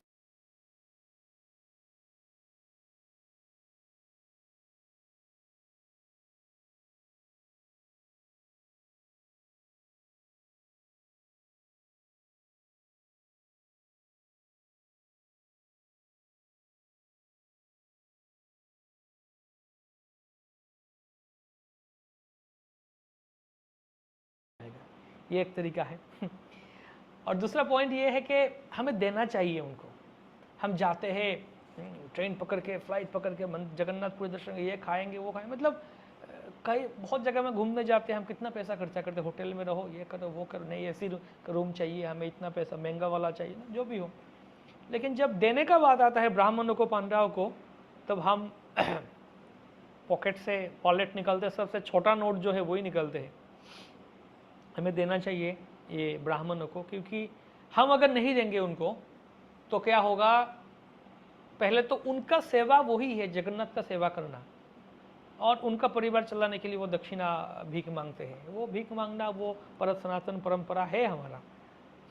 Speaker 1: ये एक तरीका है। और दूसरा पॉइंट ये है कि हमें देना चाहिए उनको। हम जाते हैं ट्रेन पकड़ के, फ्लाइट पकड़ के जगन्नाथपुरी दर्शन, ये खाएंगे वो खाएंगे, मतलब कई बहुत जगह में घूमने जाते हैं, हम कितना पैसा खर्चा करते हैं, होटल में रहो, ये करो वो करो, नहीं ऐसी रूम चाहिए हमें, इतना पैसा महंगा वाला चाहिए ना, जो भी हो। लेकिन जब देने का बात आता है ब्राह्मणों को, पांडाओं को, तब हम पॉकेट से वॉलेट निकालते, सबसे छोटा नोट जो है वही निकालते हैं। हमें देना चाहिए ये ब्राह्मणों को, क्योंकि हम अगर नहीं देंगे उनको तो क्या होगा, पहले तो उनका सेवा वही है, जगन्नाथ का सेवा करना, और उनका परिवार चलाने के लिए वो दक्षिणा भीख मांगते हैं। वो भीख मांगना वो सनातन परंपरा है हमारा,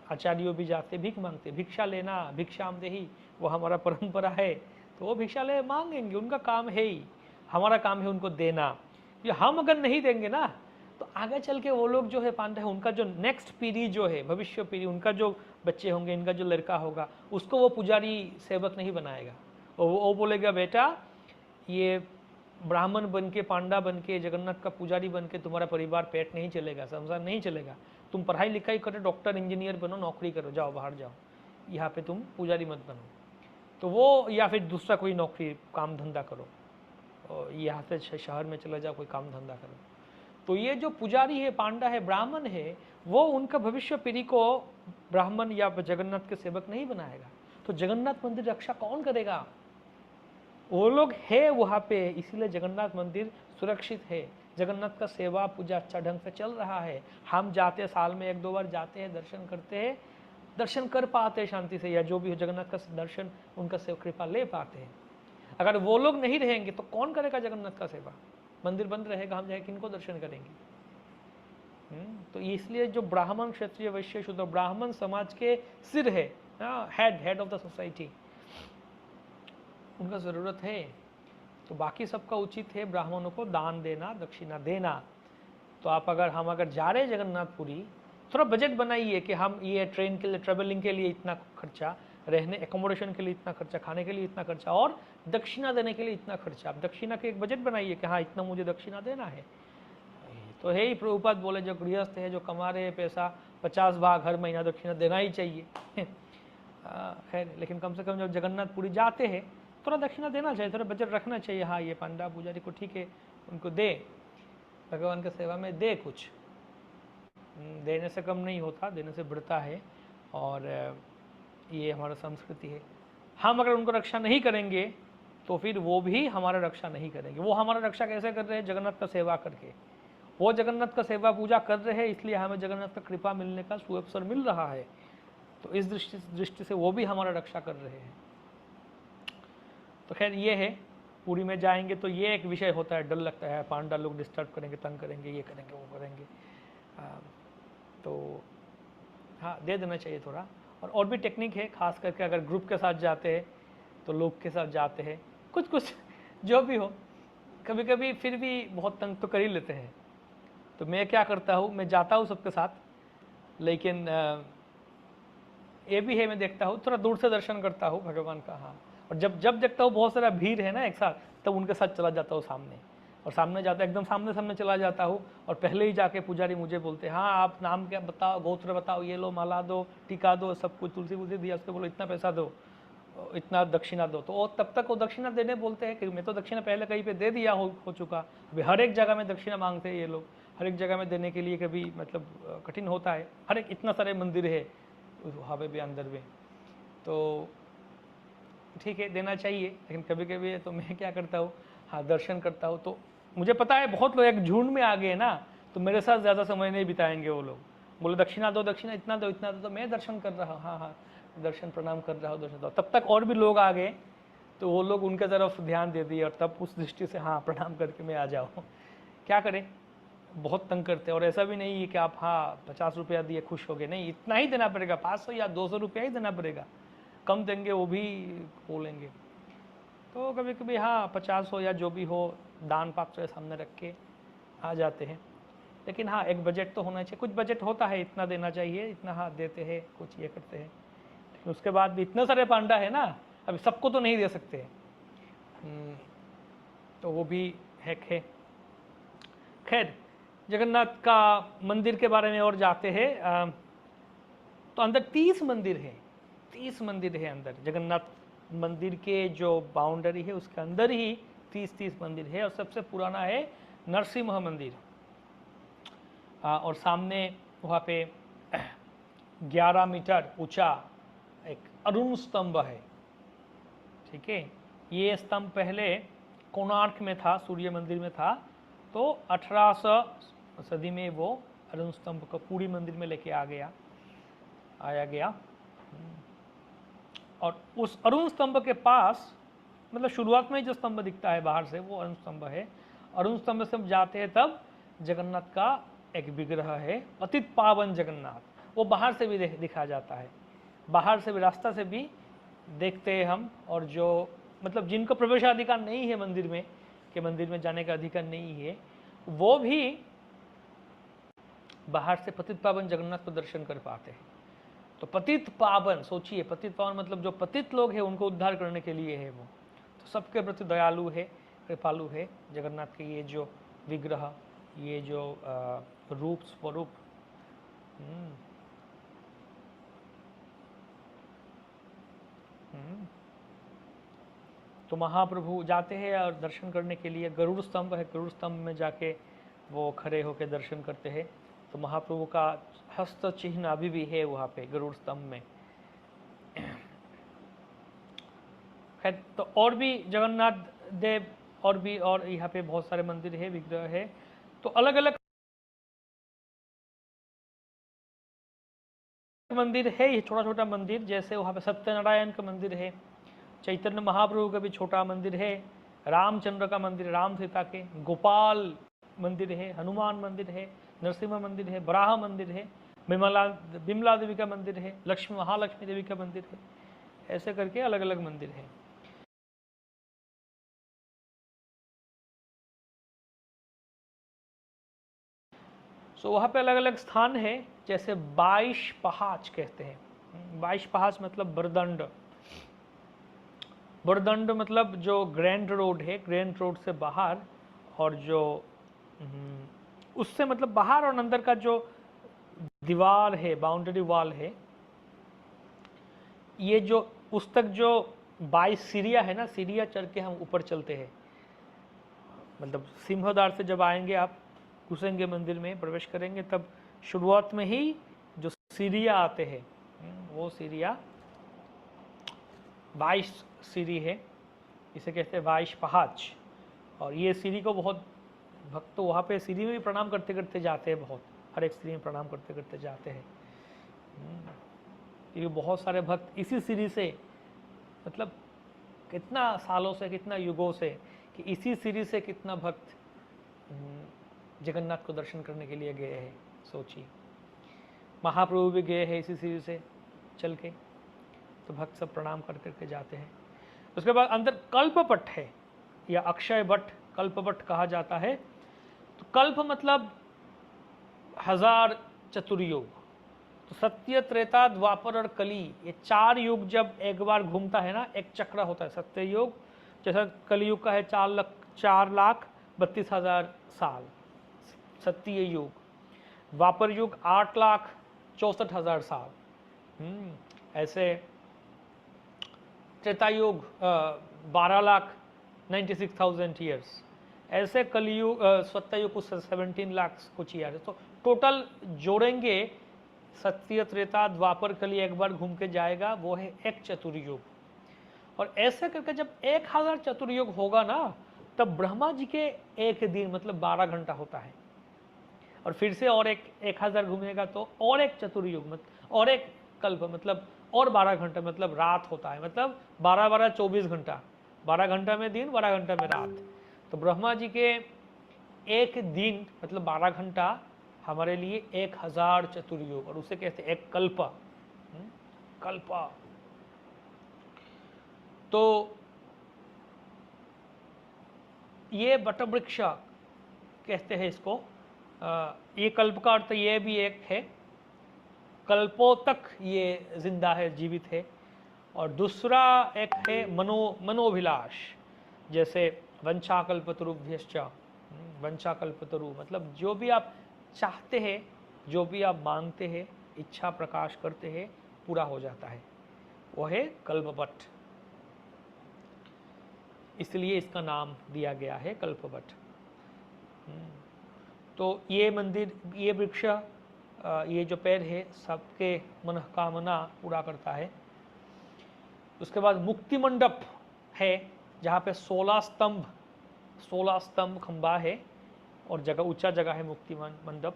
Speaker 1: आचार्यों भी जाते भीख मांगते, भिक्षा लेना, भिक्षाम देही, वो हमारा परंपरा है। तो वो भिक्षा ले मांगेंगे, उनका काम है ही, हमारा काम है उनको देना। ये हम अगर नहीं देंगे ना, तो आगे चल के वो लोग जो है पांडे, उनका जो नेक्स्ट पीढ़ी जो है, भविष्य पीढ़ी, उनका जो बच्चे होंगे, इनका जो लड़का होगा, उसको वो पुजारी सेवक नहीं बनाएगा। वो बोलेगा बेटा ये ब्राह्मण बन के, पांडा बन के, जगन्नाथ का पुजारी बन के तुम्हारा परिवार पेट नहीं चलेगा, संसार नहीं चलेगा। तुम पढ़ाई लिखाई करो, डॉक्टर इंजीनियर बनो, नौकरी करो, जाओ बाहर जाओ, यहाँ पे तुम पुजारी मत बनो। तो वो, या फिर दूसरा कोई नौकरी काम धंधा करो, और यहाँ से शहर में चले जाओ, कोई काम धंधा करो। तो ये जो पुजारी है, पांडा है, ब्राह्मण है, वो उनका भविष्य पीढ़ी को ब्राह्मण या जगन्नाथ के सेवक नहीं बनाएगा। तो जगन्नाथ मंदिर रक्षा कौन करेगा? वो लोग है वहाँ पे, इसीलिए जगन्नाथ मंदिर सुरक्षित है, जगन्नाथ का सेवा पूजा अच्छा ढंग से चल रहा है। हम जाते, साल में 1-2 बार जाते हैं, दर्शन करते हैं, दर्शन कर पाते हैं शांति से, या जो भी हो जगन्नाथ का दर्शन, उनका सेवा कृपा ले पाते हैं। अगर वो लोग नहीं रहेंगे तो कौन करेगा जगन्नाथ का सेवा? मंदिर बंद रहेगा, हम जाए किनको दर्शन करेंगे? तो इसलिए जो ब्राह्मण, क्षत्रिय, वैश्य, शूद्र, ब्राह्मण समाज के सिर है, हेड ऑफ द सोसाइटी, उनका ज़रूरत है। तो बाकी सबका उचित है ब्राह्मणों को दान देना, दक्षिणा देना। तो आप हम अगर जा रहे हैं जगन्नाथपुरी, थोड़ा बजट बनाइए कि हम ये ट्रेन के लिए, ट्रेवलिंग के लिए इतना खर्चा, रहने एकोमोडेशन के लिए इतना खर्चा, खाने के लिए इतना खर्चा, और दक्षिणा देने के लिए इतना खर्चा। आप दक्षिणा के एक बजट बनाइए कि हाँ इतना मुझे दक्षिणा देना है। तो है ही, प्रभुपाद बोले जो गृहस्थ है, जो कमा रहे हैं पैसा, 50 भाग हर महीना दक्षिणा देना ही चाहिए। खैर, लेकिन कम से कम जब जगन्नाथपुरी जाते हैं थोड़ा दक्षिणा देना चाहिए, थोड़ा बजट रखना चाहिए। हाँ, ये पंडा पुजारी को ठीक है, उनको दे, भगवान की सेवा में दे कुछ। देने से कम नहीं होता, देने से बढ़ता है, और ये हमारा संस्कृति है। हम अगर उनको रक्षा नहीं करेंगे तो फिर वो भी हमारा रक्षा नहीं करेंगे। वो हमारा रक्षा कैसे कर रहे हैं? जगन्नाथ का सेवा करके। वो जगन्नाथ का सेवा पूजा कर रहे हैं, इसलिए हमें जगन्नाथ का कृपा मिलने का सुअवसर मिल रहा है। तो इस दृष्टि से वो भी हमारा रक्षा कर रहे हैं। तो खैर ये है, पुरी में जाएंगे तो ये एक विषय होता है, डर लगता है पांडा लोग डिस्टर्ब करेंगे, तंग करेंगे, ये करेंगे, वो करेंगे। तो हाँ, दे देना चाहिए थोड़ा। और भी टेक्निक है, खास करके अगर ग्रुप के साथ जाते हैं तो लोग के साथ जाते हैं, कुछ कुछ जो भी हो, कभी कभी फिर भी बहुत तंग तो कर ही लेते हैं। तो मैं क्या करता हूँ, मैं जाता हूँ सबके साथ, लेकिन ये भी है, मैं देखता हूँ, थोड़ा दूर से दर्शन करता हूँ भगवान का। हाँ, और जब देखता हूँ बहुत सारा भीड़ है ना एक साथ, तब उनके साथ चला जाता हूँ सामने, और सामने जाता एकदम सामने चला जाता हूँ। और पहले ही जाके पुजारी मुझे बोलते हैं, हाँ आप नाम क्या बताओ, गोत्र बताओ, ये लो, माला दो, टीका दो, सब कुछ, तुलसी वुलसी दिया, उसको बोलो इतना पैसा दो, इतना दक्षिणा दो। तो तब तक वो दक्षिणा देने बोलते हैं कि मैं तो दक्षिणा पहले कहीं पे दे दिया हो चुका। अभी हर एक जगह में दक्षिणा मांगते हैं ये लोग, हर एक जगह में देने के लिए कभी मतलब कठिन होता है। हर एक, इतना सारे मंदिर है वहाँ पे भी अंदर में, तो ठीक है देना चाहिए। लेकिन कभी कभी तो मैं क्या करता हूँ, हाँ दर्शन करता हूँ, तो मुझे पता है बहुत लोग एक झुंड में आ गए ना, तो मेरे साथ ज़्यादा समय नहीं बिताएंगे वो लोग। बोले दक्षिणा दो, दक्षिणा इतना दो, इतना दो, तो मैं दर्शन कर रहा हूँ, हाँ हाँ दर्शन प्रणाम कर रहा हूँ, दर्शन दो। तब तक और भी लोग आ गए, तो वो लोग उनके तरफ ध्यान दे दिए, और तब उस दृष्टि से हाँ प्रणाम करके मैं आ जाऊँ। क्या करें, बहुत तंग करते हैं। और ऐसा भी नहीं है कि आप हाँ 50 रुपया दिए खुश हो गए, नहीं, इतना ही देना पड़ेगा, 500 या 200 रुपया ही देना पड़ेगा, कम देंगे वो भी बोलेंगे। तो कभी कभी हाँ 50 हो या जो भी हो, दान पात्र सामने रख के आ जाते हैं। लेकिन हाँ एक बजट तो होना चाहिए, कुछ बजट होता है, इतना देना चाहिए, इतना हाँ देते हैं, कुछ ये करते हैं। लेकिन उसके बाद भी इतने सारे पांडा है ना, अभी सबको तो नहीं दे सकते, तो वो भी हैक है। खैर, जगन्नाथ का मंदिर के बारे में और जाते हैं। तो अंदर 30 मंदिर है, 30 मंदिर है अंदर। जगन्नाथ मंदिर के जो बाउंड्री है उसके अंदर ही 30 मंदिर है। और सबसे पुराना है नरसिम्हा मंदिर, और सामने वहाँ पे 11 मीटर ऊंचा एक अरुण स्तंभ है। ठीक है, ये स्तंभ पहले कोणार्क में था, सूर्य मंदिर में था, तो 1800 सदी में वो अरुण स्तंभ को पूरी मंदिर में लेके आया गया। और उस अरुण स्तंभ के पास, मतलब शुरुआत में जो स्तंभ दिखता है बाहर से, वो अरुण स्तंभ है। अरुण स्तंभ से जाते हैं तब जगन्नाथ का एक विग्रह है, पतित पावन जगन्नाथ। वो बाहर से भी दिखा जाता है, बाहर से भी, रास्ता से भी देखते हैं हम। और जो मतलब जिनको प्रवेशाधिकार नहीं है मंदिर में, कि मंदिर में जाने का अधिकार नहीं है, वो भी बाहर से पतित पावन जगन्नाथ को दर्शन कर पाते हैं। तो पतित पावन, सोचिए, पतित पावन मतलब जो पतित लोग हैं उनको उद्धार करने के लिए है वो। तो सबके प्रति दयालु है, कृपालु है जगन्नाथ के ये जो विग्रह, ये जो रूप स्वरूप। तो महाप्रभु जाते हैं और दर्शन करने के लिए गरुड़ स्तंभ है, गरुड़ स्तंभ में जाके वो खड़े होकर दर्शन करते हैं। तो महाप्रभु का हस्त चिन्ह अभी भी है वहाँ पे गरुड़ स्तंभ में। खैर, तो और भी जगन्नाथ देव और यहाँ पे बहुत सारे मंदिर है, विग्रह है। तो अलग अलग मंदिर है, ये छोटा छोटा मंदिर, जैसे वहाँ पे सत्यनारायण का मंदिर है, चैतन्य महाप्रभु का भी छोटा मंदिर है, रामचंद्र का मंदिर, राम सीता के, गोपाल मंदिर है, हनुमान मंदिर है, नरसिम्हा मंदिर है, बराह मंदिर है, बिमला देवी का मंदिर है, महालक्ष्मी देवी का मंदिर है। ऐसे करके अलग अलग मंदिर है। सो वहाँ पे अलग अलग स्थान है, जैसे 22 पहाच कहते हैं। 22 पहाच मतलब बरदंड। बरदंड मतलब जो ग्रैंड रोड है, ग्रैंड रोड से बाहर, और जो उससे मतलब बाहर और अंदर का जो दीवार है, बाउंड्री वॉल है, ये जो उस तक जो बाई सीरिया है ना, सीरिया चढ़ के हम ऊपर चलते हैं। मतलब सिंहद्वार से जब आएंगे आप, घुसेंगे मंदिर में, प्रवेश करेंगे, तब शुरुआत में ही जो सीरिया आते हैं, वो सीरिया 22 सीढ़ी है, इसे कहते हैं 22 पहाच। और ये सीढ़ी को बहुत भक्त तो वहाँ पे सीढ़ी में भी प्रणाम करते करते जाते हैं, बहुत हर एक सीढ़ी में प्रणाम करते करते जाते हैं। क्योंकि बहुत सारे भक्त इसी सीढ़ी से, मतलब कितना सालों से, कितना युगों से, कि इसी सीढ़ी से कितना भक्त जगन्नाथ को दर्शन करने के लिए गए हैं। सोचिए, महाप्रभु भी गए हैं इसी सीढ़ी से चल के, तो भक्त सब प्रणाम कर करके जाते हैं। उसके बाद अंदर कल्पपट है, या अक्षय वट, कल्पवट कहा जाता है। तो कल्प मतलब 1000 चतुर्युग। तो सत्य, त्रेता, द्वापर और कली, ये 4 युग जब एक बार घूमता है ना, एक चक्र होता है। सत्य युग जैसा कलयुग का है 4,32,000 साल सत्य युग, द्वापर युग 8,64,000 साल, ऐसे त्रेता युग 12,96,000 ईयर्स, ऐसे कलयुग सत्ययुग कुछ 17 लाख कुछ ईयर। तो टोटल जोड़ेंगे, सत्य, त्रेता, द्वापर, कली एक बार घूम के जाएगा, वो है एक चतुर्युग। और ऐसे करके जब 1000 चतुर्युग होगा ना, तब ब्रह्मा जी के एक दिन मतलब 12 घंटा होता है। और फिर से और एक 1000 घूमेगा तो और एक चतुर्युग और एक कल्प मतलब और 12 घंटा, मतलब रात होता है। मतलब 12-12 24 घंटा, 12 घंटा में दिन, 12 घंटा में रात। तो ब्रह्मा जी के एक दिन मतलब 12 घंटा हमारे लिए 1000 चतुर्युग, और उसे कहते हैं एक कल्प। कल्प तो ये वटवृक्ष कहते हैं इसको। ये कल्प का अर्थ ये भी एक है, कल्पों तक ये जिंदा है, जीवित है। और दूसरा एक है मनोभिलाष, जैसे वंशाकल्पतरुभ्यश्च, वंशाकल्पतरु मतलब जो भी आप चाहते हैं, जो भी आप मांगते हैं, इच्छा प्रकाश करते हैं, पूरा हो जाता है, वो है कल्पवट। इसलिए इसका नाम दिया गया है कल्पवट। तो ये मंदिर, ये वृक्ष, ये जो पेड़ है, सबके मनोकामना पूरा करता है। उसके बाद मुक्ति मंडप है, जहाँ पे 16 स्तंभ खंबा है, और जगह ऊंचा जगह है मुक्ति मंडप,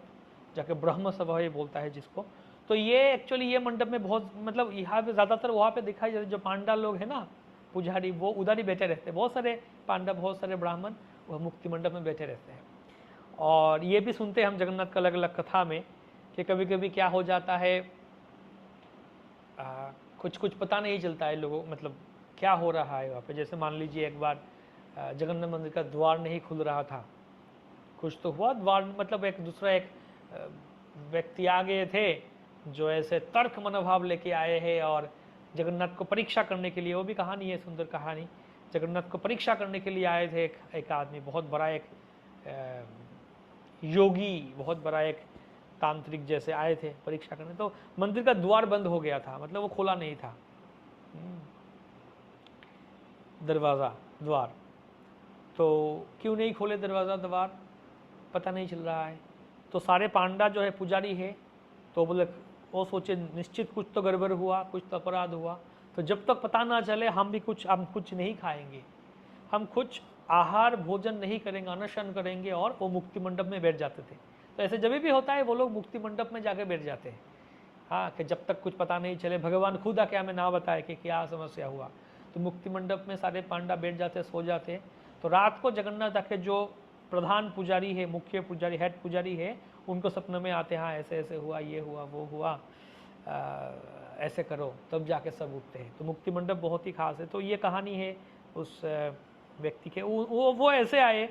Speaker 1: जाके ब्रह्म सभा ये बोलता है जिसको। तो ये एक्चुअली ये मंडप में बहुत, मतलब यहाँ पे ज़्यादातर वहाँ पे दिखाई जाते जो पांडा लोग हैं ना, पुजारी, वो उधर ही बैठे रहते हैं। बहुत सारे पांडा, बहुत सारे ब्राह्मण वह मुक्ति मंडप में बैठे रहते हैं। और ये भी सुनते हैं हम जगन्नाथ का अलग अलग कथा में कि कभी कभी क्या हो जाता है, कुछ पता नहीं चलता है लोगों, मतलब क्या हो रहा है वहाँ पे। जैसे मान लीजिए एक बार जगन्नाथ मंदिर का द्वार नहीं खुल रहा था, कुछ तो हुआ द्वार, मतलब एक व्यक्ति आ गए थे जो ऐसे तर्क मनोभाव लेके आए हैं और जगन्नाथ को परीक्षा करने के लिए, वो भी कहानी है, सुंदर कहानी। जगन्नाथ को परीक्षा करने के लिए आए थे एक आदमी, बहुत बड़ा एक योगी, बहुत बड़ा एक तांत्रिक जैसे आए थे परीक्षा करने। तो मंदिर का द्वार बंद हो गया था, मतलब वो खुला नहीं था दरवाज़ा, द्वार। तो क्यों नहीं खोले दरवाज़ा, द्वार पता नहीं चल रहा है। तो सारे पांडा जो है पुजारी है, तो बोले, वो सोचे निश्चित कुछ तो गड़बड़ हुआ, कुछ तो अपराध हुआ। तो जब तक पता ना चले हम कुछ नहीं खाएंगे, हम कुछ आहार भोजन नहीं करेंगे, अनशन करेंगे, और वो मुक्ति मंडप में बैठ जाते थे। तो ऐसे जब भी होता है वो लोग मुक्ति मंडप में जाके बैठ जाते हैं, हाँ, कि जब तक कुछ पता नहीं चले, भगवान खुद आके हमें ना बताए कि क्या समस्या हुआ। तो मुक्ति मंडप में सारे पांडा बैठ जाते, सो जाते। तो रात को जगन्नाथ आके जो प्रधान पुजारी है, मुख्य पुजारी, हेड पुजारी है, उनको सपने में आते, हाँ ऐसे ऐसे हुआ, ये हुआ, वो हुआ, ऐसे करो, तब जाके सब उठते हैं। तो मुक्ति मंडप बहुत ही खास है। तो ये कहानी है उस व्यक्ति के, वो ऐसे आए,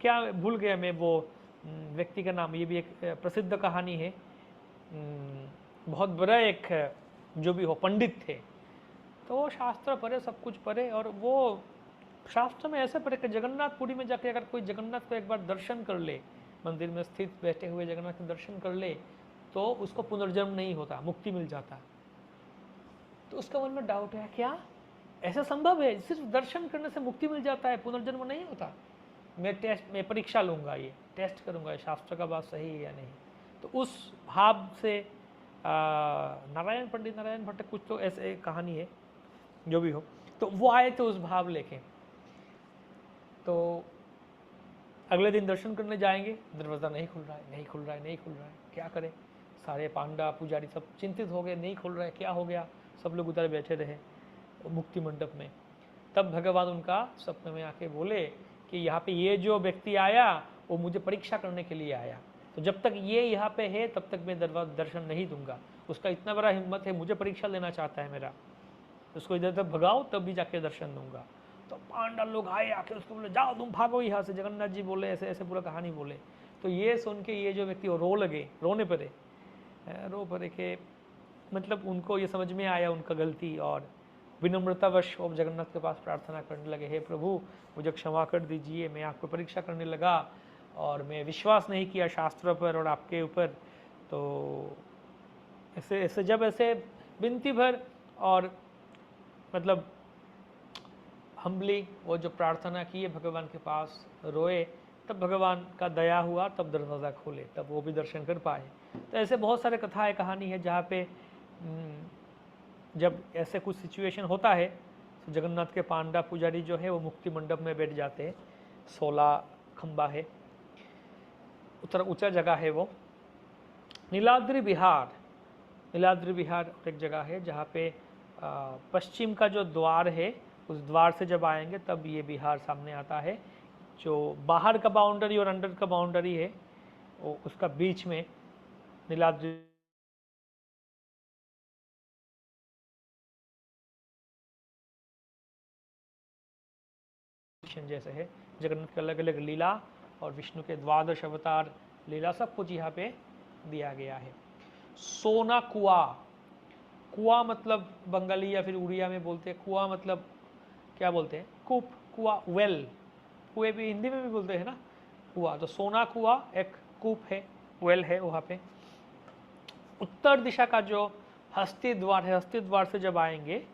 Speaker 1: क्या भूल गया मैं वो व्यक्ति का नाम। ये भी एक प्रसिद्ध कहानी है। बहुत बड़ा एक जो भी हो पंडित थे, तो वो शास्त्र पढ़े, सब कुछ पढ़े, और वो शास्त्र में ऐसे पढ़े कि जगन्नाथपुरी में जाके अगर कोई जगन्नाथ को एक बार दर्शन कर ले, मंदिर में स्थित बैठे हुए जगन्नाथ के दर्शन कर ले, तो उसको पुनर्जन्म नहीं होता, मुक्ति मिल जाता। तो उसका मन में डाउट है, क्या ऐसा संभव है? सिर्फ दर्शन करने से मुक्ति मिल जाता है, पुनर्जन्म नहीं होता? मैं परीक्षा लूँगा, ये टेस्ट करूँगा शास्त्र का बात सही है या नहीं। तो उस भाव से नारायण भट्ट कुछ तो ऐसे कहानी है, जो भी हो, तो वो आए थे उस भाव लेके। तो अगले दिन दर्शन करने जाएंगे, दरवाज़ा नहीं खुल रहा है, नहीं खुल रहा है, नहीं खुल रहा है, क्या करें? सारे पांडा पुजारी सब चिंतित हो गए, नहीं खुल रहा है, क्या हो गया? सब लोग उधर बैठे रहे मुक्ति मंडप में। तब भगवान उनका सपने में आके बोले कि यहाँ पे ये जो व्यक्ति आया वो मुझे परीक्षा करने के लिए आया, तो जब तक ये यहाँ पे है तब तक मैं दर्शन नहीं दूंगा। उसका इतना बड़ा हिम्मत है, मुझे परीक्षा लेना चाहता है मेरा, उसको इधर तक भगाओ तब भी जाके दर्शन दूंगा। तो पांडा लोग आए, आके उसको बोले जाओ तुम भागो यहाँ से। जगन्नाथ जी बोले ऐसे ऐसे पूरा कहानी बोले। तो ये सुन के ये जो व्यक्ति रो लगे, रोने पड़े, रो पड़े के मतलब उनको ये समझ में आया उनका गलती, और विनम्रतावश वो जगन्नाथ के पास प्रार्थना करने लगे, हे प्रभु मुझे क्षमा कर दीजिए, मैं आपको परीक्षा करने लगा और मैं विश्वास नहीं किया शास्त्र पर और आपके ऊपर। तो ऐसे ऐसे जब ऐसे विनती भर और मतलब हम्बली वो जो प्रार्थना की है भगवान के पास, रोए, तब भगवान का दया हुआ, तब दरवाज़ा खोले, तब वो भी दर्शन कर पाए। तो ऐसे बहुत सारे कथाएं कहानी है जहाँ पे जब ऐसे कुछ सिचुएशन होता है तो जगन्नाथ के पांडा पुजारी जो है वो मुक्ति मंडप में बैठ जाते हैं। 16 खंबा है, ऊंचा जगह है वो। नीलाद्रि विहार एक जगह है जहाँ पे पश्चिम का जो द्वार है उस द्वार से जब आएंगे तब ये विहार सामने आता है। जो बाहर का बाउंड्री और अंदर का बाउंड्री है वो उसका बीच में नीलाद्रि जैसे है। जगन्नाथ के अलग अलग लीला और विष्णु के 12 अवतार लीला सब कुछ यहाँ पे दिया गया है। सोना कुआ मतलब बंगाली या फिर उड़िया में बोलते हैं कुआ, मतलब क्या बोलते हैं? कूप, कुआ, वेल, कुएं भी हिंदी में भी बोलते हैं ना कुआ। तो सोना कुआ एक कूप है, वेल है वहाँ पे। उत्तर दिशा का जो हस्ती द्वार है, हस्ती द्वार से जब आएंगे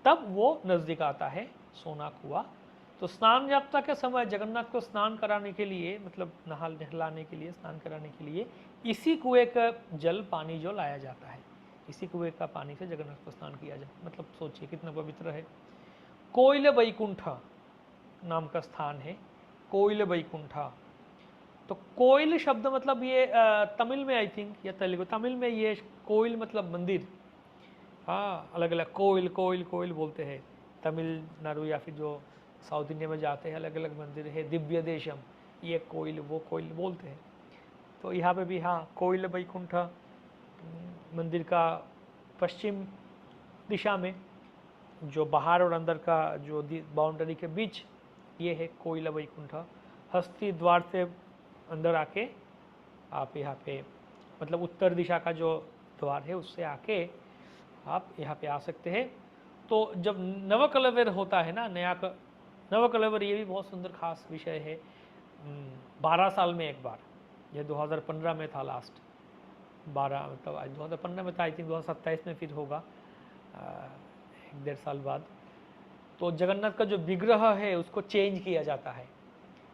Speaker 1: तब वो नज़दीक आता है सोना कुआ। तो स्नान यात्रा के समय जगन्नाथ को स्नान कराने के लिए, मतलब नहलाने के लिए, स्नान कराने के लिए इसी कुएं का जल पानी जो लाया जाता है, इसी कुएं का पानी से जगन्नाथ को स्नान किया जाए। मतलब सोचिए कितना पवित्र है। कोइल वैकुंठ नाम का स्थान है, कोइल वैकुंठ। तो कोइल शब्द मतलब ये तमिल में आई थिंक या तेलुगु, तमिल में ये कोइल मतलब मंदिर। हाँ, अलग अलग कोइल कोइल कोइल बोलते हैं तमिलनाडु या फिर जो साउथ इंडिया में जाते हैं, अलग अलग मंदिर है। दिव्य देशम, ये कोइल वो कोइल बोलते हैं। तो यहाँ पे भी हाँ कोइल वैकुंठ मंदिर का पश्चिम दिशा में जो बाहर और अंदर का जो बाउंड्री के बीच ये है कोइल वैकुंठ। हस्ती द्वार से अंदर आके आप यहाँ पे मतलब उत्तर दिशा का जो द्वार है उससे आके आप यहाँ पे आ सकते हैं। तो जब नवकलेवर होता है ना, नवकलेवर ये भी बहुत सुंदर खास विषय है। 12 साल में एक बार, ये 2015 में था लास्ट, 12 मतलब आज 2015 में था, आई थिंक 2027 में फिर होगा 1-1.5 साल बाद। तो जगन्नाथ का जो विग्रह है उसको चेंज किया जाता है,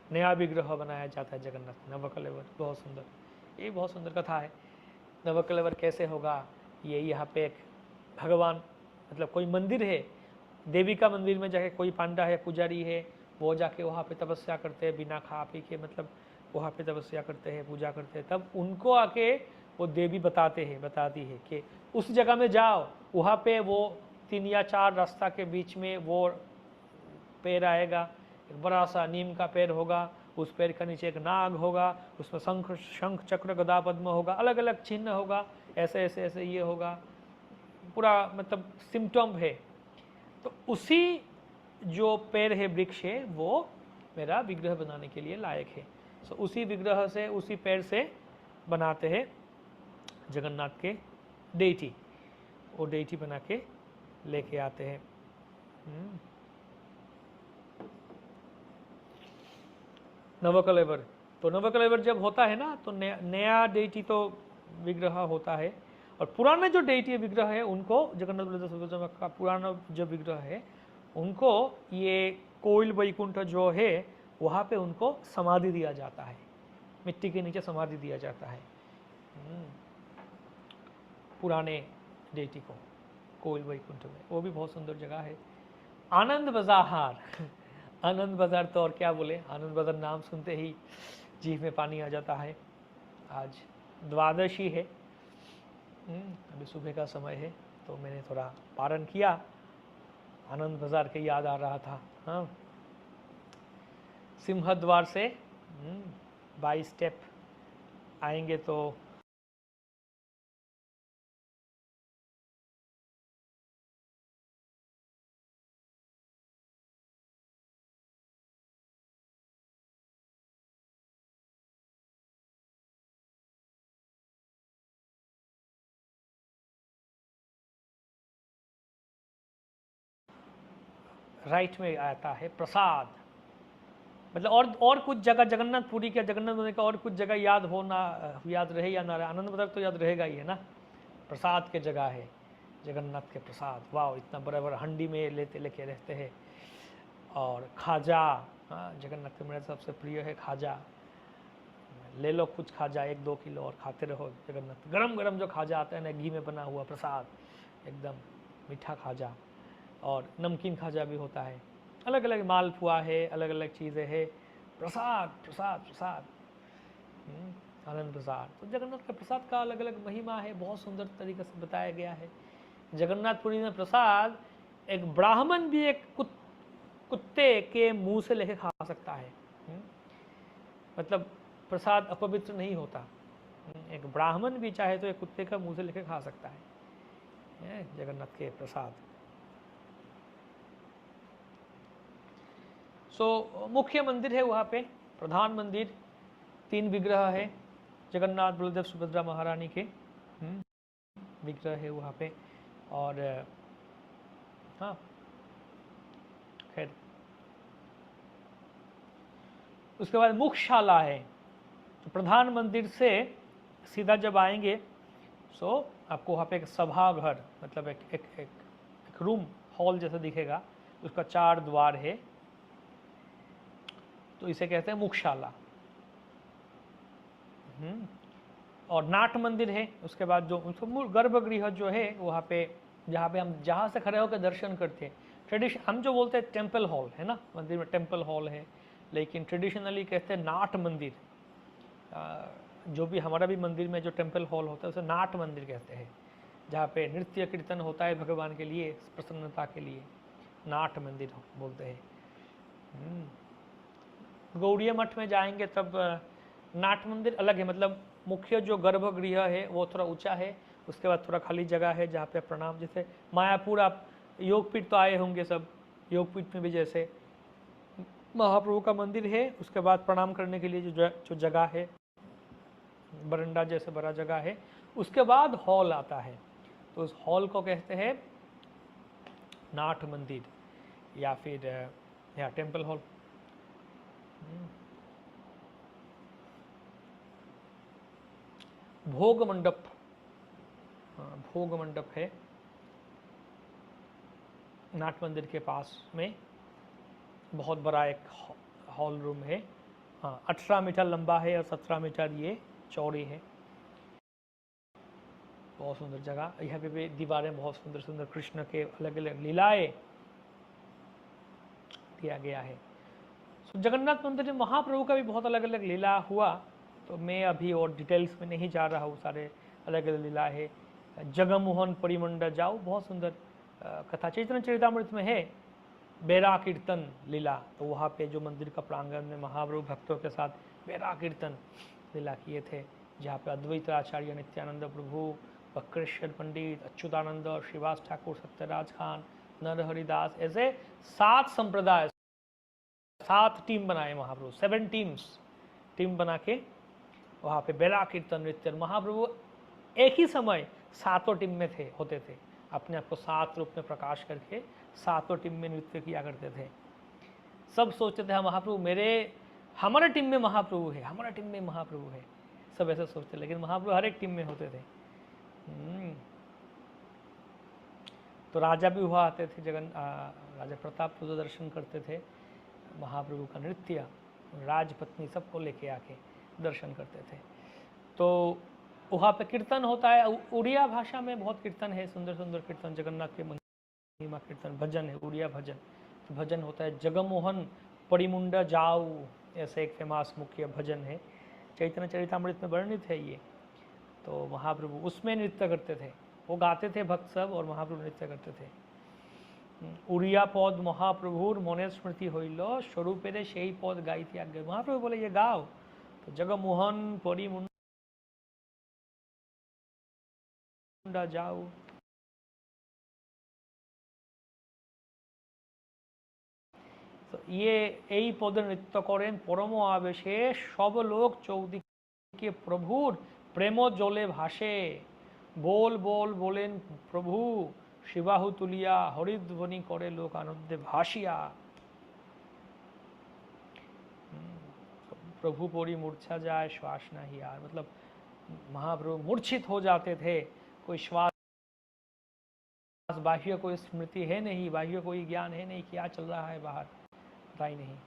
Speaker 1: नया विग्रह बनाया जाता है जगन्नाथ। नवकलेवर बहुत सुंदर, ये बहुत सुंदर कथा है। नवकलेवर कैसे होगा, ये यहाँ पे एक भगवान मतलब कोई मंदिर है, देवी का मंदिर में जाके कोई पांडा है, पुजारी है, वो जाके वहाँ पे तपस्या करते हैं बिना खा पी के, मतलब वहाँ पे तपस्या करते हैं, पूजा करते हैं। तब उनको आके वो देवी बताती है कि उस जगह में जाओ, वहाँ पे वो 3 या 4 रास्ता के बीच में वो पेड़ आएगा, एक बड़ा सा नीम का पेड़ होगा, उस पेड़ के नीचे एक नाग होगा, उसमें शंख चक्र गदा पद्म होगा, अलग अलग चिन्ह होगा, ऐसे ऐसे ऐसे ये होगा, पूरा मतलब सिम्टम है। तो उसी जो पेड़ है, वृक्ष है, वो मेरा विग्रह बनाने के लिए लायक है। सो उसी विग्रह से, उसी पेड़ से बनाते हैं जगन्नाथ के डेटी, वो डेटी बना के लेके आते हैं। नवकलेवर, तो नवकलेवर जब होता है ना तो नया डेटी तो विग्रह होता है, और पुराने जो डेटी विग्रह है उनको जगन्नाथ बलदेव सुभद्रा का पुराना जो विग्रह है उनको ये कोइल वैकुंठ जो है वहाँ पे उनको समाधि दिया जाता है, मिट्टी के नीचे समाधि दिया जाता है पुराने डेटी को कोइल वैकुंठ में। वो भी बहुत सुंदर जगह है। आनंद बाजार आनंद बाजार तो और क्या बोले, आनंद बाजार नाम सुनते ही जीभ में पानी आ जाता है। आज द्वादशी है, अभी सुबह का समय है तो मैंने थोड़ा पारण किया, आनंद बाजार के याद आ रहा था। हाँ, सिंहद्वार से 22 स्टेप आएंगे तो राइट में आता है प्रसाद। मतलब और कुछ जगह जगन्नाथपुरी का, जगन्नाथ होने का और कुछ जगह याद हो ना, याद रहे या ना रहे, आनंद बाजार तो याद रहेगा ही है ना। प्रसाद के जगह है जगन्नाथ के प्रसाद। वाह, इतना बड़ा बड़ा हंडी में लेके रहते हैं। और खाजा, हाँ जगन्नाथ के मेरे सबसे प्रिय है खाजा। ले लो कुछ खाजा 1-2 किलो और खाते रहो। जगन्नाथ गरम गरम जो खाजा आता है ना, घी में बना हुआ प्रसाद, एकदम मीठा खाजा। और नमकीन खाजा भी होता है, अलग अलग मालपुआ है, अलग अलग चीज़ें हैं। प्रसाद प्रसाद प्रसाद। आनंद बाजार तो जगन्नाथ के प्रसाद का अलग अलग महिमा है, बहुत सुंदर तरीके से बताया गया है। जगन्नाथपुरी में प्रसाद एक ब्राह्मण भी एक कुत्ते के मुंह से लेके खा सकता है। मतलब प्रसाद अपवित्र नहीं होता। एक ब्राह्मण भी चाहे तो एक कुत्ते का मुंह से लेके खा सकता है जगन्नाथ के प्रसाद। सो मुख्य मंदिर है वहाँ पे, प्रधान मंदिर, 3 विग्रह है जगन्नाथ बलदेव सुभद्रा महारानी के विग्रह है वहाँ पे। और हाँ खैर, उसके बाद मुख्यशाला है। तो प्रधान मंदिर से सीधा जब आएंगे सो आपको वहाँ पे एक सभाघर, मतलब एक रूम हॉल जैसा दिखेगा, उसका 4 द्वार है, तो इसे कहते हैं मुख्यशाला। और नाट मंदिर है। उसके बाद जो उसको गर्भगृह जो है वहाँ पे, जहाँ से खड़े होकर दर्शन करते हैं, ट्रेडिशन हम जो बोलते हैं टेम्पल हॉल है ना, मंदिर में टेम्पल हॉल है, लेकिन ट्रेडिशनली कहते हैं नाट मंदिर। जो भी हमारा भी मंदिर में जो टेम्पल हॉल होता है उसे नाट मंदिर कहते हैं, जहाँ पे नृत्य कीर्तन होता है भगवान के लिए, प्रसन्नता के लिए, नाट मंदिर बोलते हैं। गौड़िया मठ में जाएंगे तब नाट मंदिर अलग है, मतलब मुख्य जो गर्भगृह है वो थोड़ा ऊंचा है, उसके बाद थोड़ा खाली जगह है जहाँ पे प्रणाम, जैसे मायापुर आप योगपीठ तो आए होंगे सब, योगपीठ में भी जैसे महाप्रभु का मंदिर है, उसके बाद प्रणाम करने के लिए जो जगह है, बरंडा जैसे बड़ा जगह है, उसके बाद हॉल आता है, तो उस हॉल को कहते हैं नाट मंदिर या फिर या टेम्पल हॉल। भोग मंडप, भोग मंडप है नाट मंदिर के पास में, बहुत बड़ा एक हॉल रूम है। हाँ, 18 मीटर लंबा है और 17 मीटर ये चौड़ी है। बहुत सुंदर जगह। यहाँ पे भी दीवारें बहुत सुंदर सुंदर कृष्ण के अलग अलग लीलाएं दिया गया है। जगन्नाथ मंदिर में महाप्रभु का भी बहुत अलग अलग लीला हुआ, तो मैं अभी और डिटेल्स में नहीं जा रहा हूँ, सारे अलग अलग लीला है। जगमोहन परिमंडल जाओ, बहुत सुंदर कथा चैतन्य चरितामृत में है, बेरा कीर्तन लीला, तो वहाँ पे जो मंदिर का प्रांगण में महाप्रभु भक्तों के साथ बेरा कीर्तन लीला किए थे, जहाँ पे अद्वैत आचार्य नित्यानंद प्रभु, बक्रेश्वर पंडित, अच्युतानंद, श्रीवास ठाकुर, सत्यराज खान, नरहरिदास, ऐसे 7 संप्रदाय, 7 टीम बनाए महाप्रभु, 7 टीम बना के वहाँ पे बेला कीर्तन नृत्य। महाप्रभु एक ही समय 7 टीम में होते थे, अपने आप को 7 रूप में प्रकाश करके 7 टीम में नृत्य किया करते थे। सब सोचते थे महाप्रभु हमारे टीम में महाप्रभु है, हमारा टीम में महाप्रभु है, सब ऐसे सोचते, लेकिन महाप्रभु हर एक टीम में होते थे। तो राजा भी वहाँ आते थे, राजा प्रताप तो दर्शन करते थे महाप्रभु का नृत्य, राजपत्नी सबको लेके आके दर्शन करते थे। तो वहाँ पे कीर्तन होता है, उड़िया भाषा में बहुत कीर्तन है, सुंदर सुंदर कीर्तन, जगन्नाथ के महिमा कीर्तन, भजन है, उड़िया भजन। तो भजन होता है जगमोहन परिमुंडा जाऊ, ऐसे एक फेमस मुख्य भजन है, चैतन्य चरितामृत में वर्णित है ये। तो महाप्रभु उसमें नृत्य करते थे, वो गाते थे भक्त सब और महाप्रभु नृत्य करते थे। उड़िया पद महाप्रभुर मने स्मृति हईल, स्वरूपेरे সেই पद गाइते आज्ञा। महाप्रभु बोले ये गाओ, तो जगमोहन परिमुंडा जाओ। তো ये এই পদে নৃত্য করেন পরম আবেশে, সব লোক চৌদিকে প্রভুর প্রেম জলে ভাসে। बोल बोल बोलेन प्रभु, शिवाहु तुलिया हरिध्वनि करे लोक आनंदे भासिया। प्रभु परी मूर्छा जाए श्वास नहीं यार, मतलब महाप्रभु मूर्छित हो जाते थे, कोई श्वास, बाह्य कोई स्मृति है नहीं, बाह्य कोई ज्ञान है नहीं, क्या चल रहा है बाहर पता ही नहीं।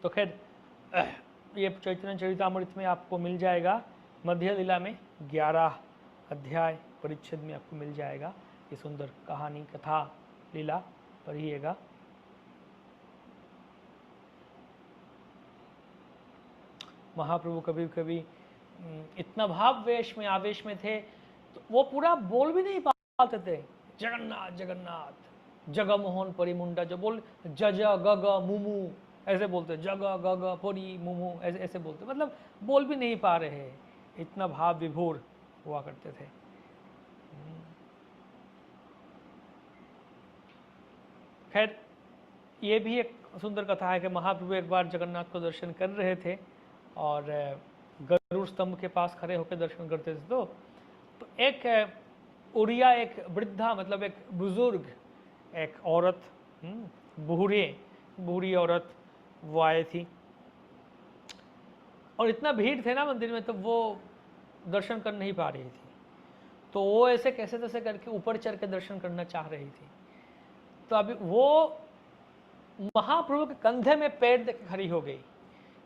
Speaker 1: तो खैर ये चैतन्य चरितामृत में आपको मिल जाएगा, मध्य लीला में 11 अध्याय परिच्छेद में आपको मिल जाएगा ये सुंदर कहानी, कथा, लीला पढ़िएगा। महाप्रभु कभी कभी इतना भाव वेश में आवेश में थे तो वो पूरा बोल भी नहीं पाते थे, जगन्नाथ जगन्नाथ जगमोहन परिमुंडा, जो बोल जज गग मुमु ऐसे बोलते, जग गग परी मुमु ऐसे ऐसे बोलते, मतलब बोल भी नहीं पा रहे, इतना भाव विभोर हुआ करते थे। खैर ये भी एक सुंदर कथा है कि महाप्रभु एक बार जगन्नाथ को दर्शन कर रहे थे और गरुड़ स्तंभ के पास खड़े होकर दर्शन करते थे। तो एक उड़िया, एक वृद्धा, मतलब एक बुजुर्ग, एक औरत, बूढ़ी औरत वो आई थी और इतना भीड़ थे ना मंदिर में, तो वो दर्शन कर नहीं पा रही थी। तो वो ऐसे कैसे तैसे करके ऊपर चढ़ के दर्शन करना चाह रही थी। तो अभी वो महाप्रभु के कंधे में पैर देकर खड़ी हो गई।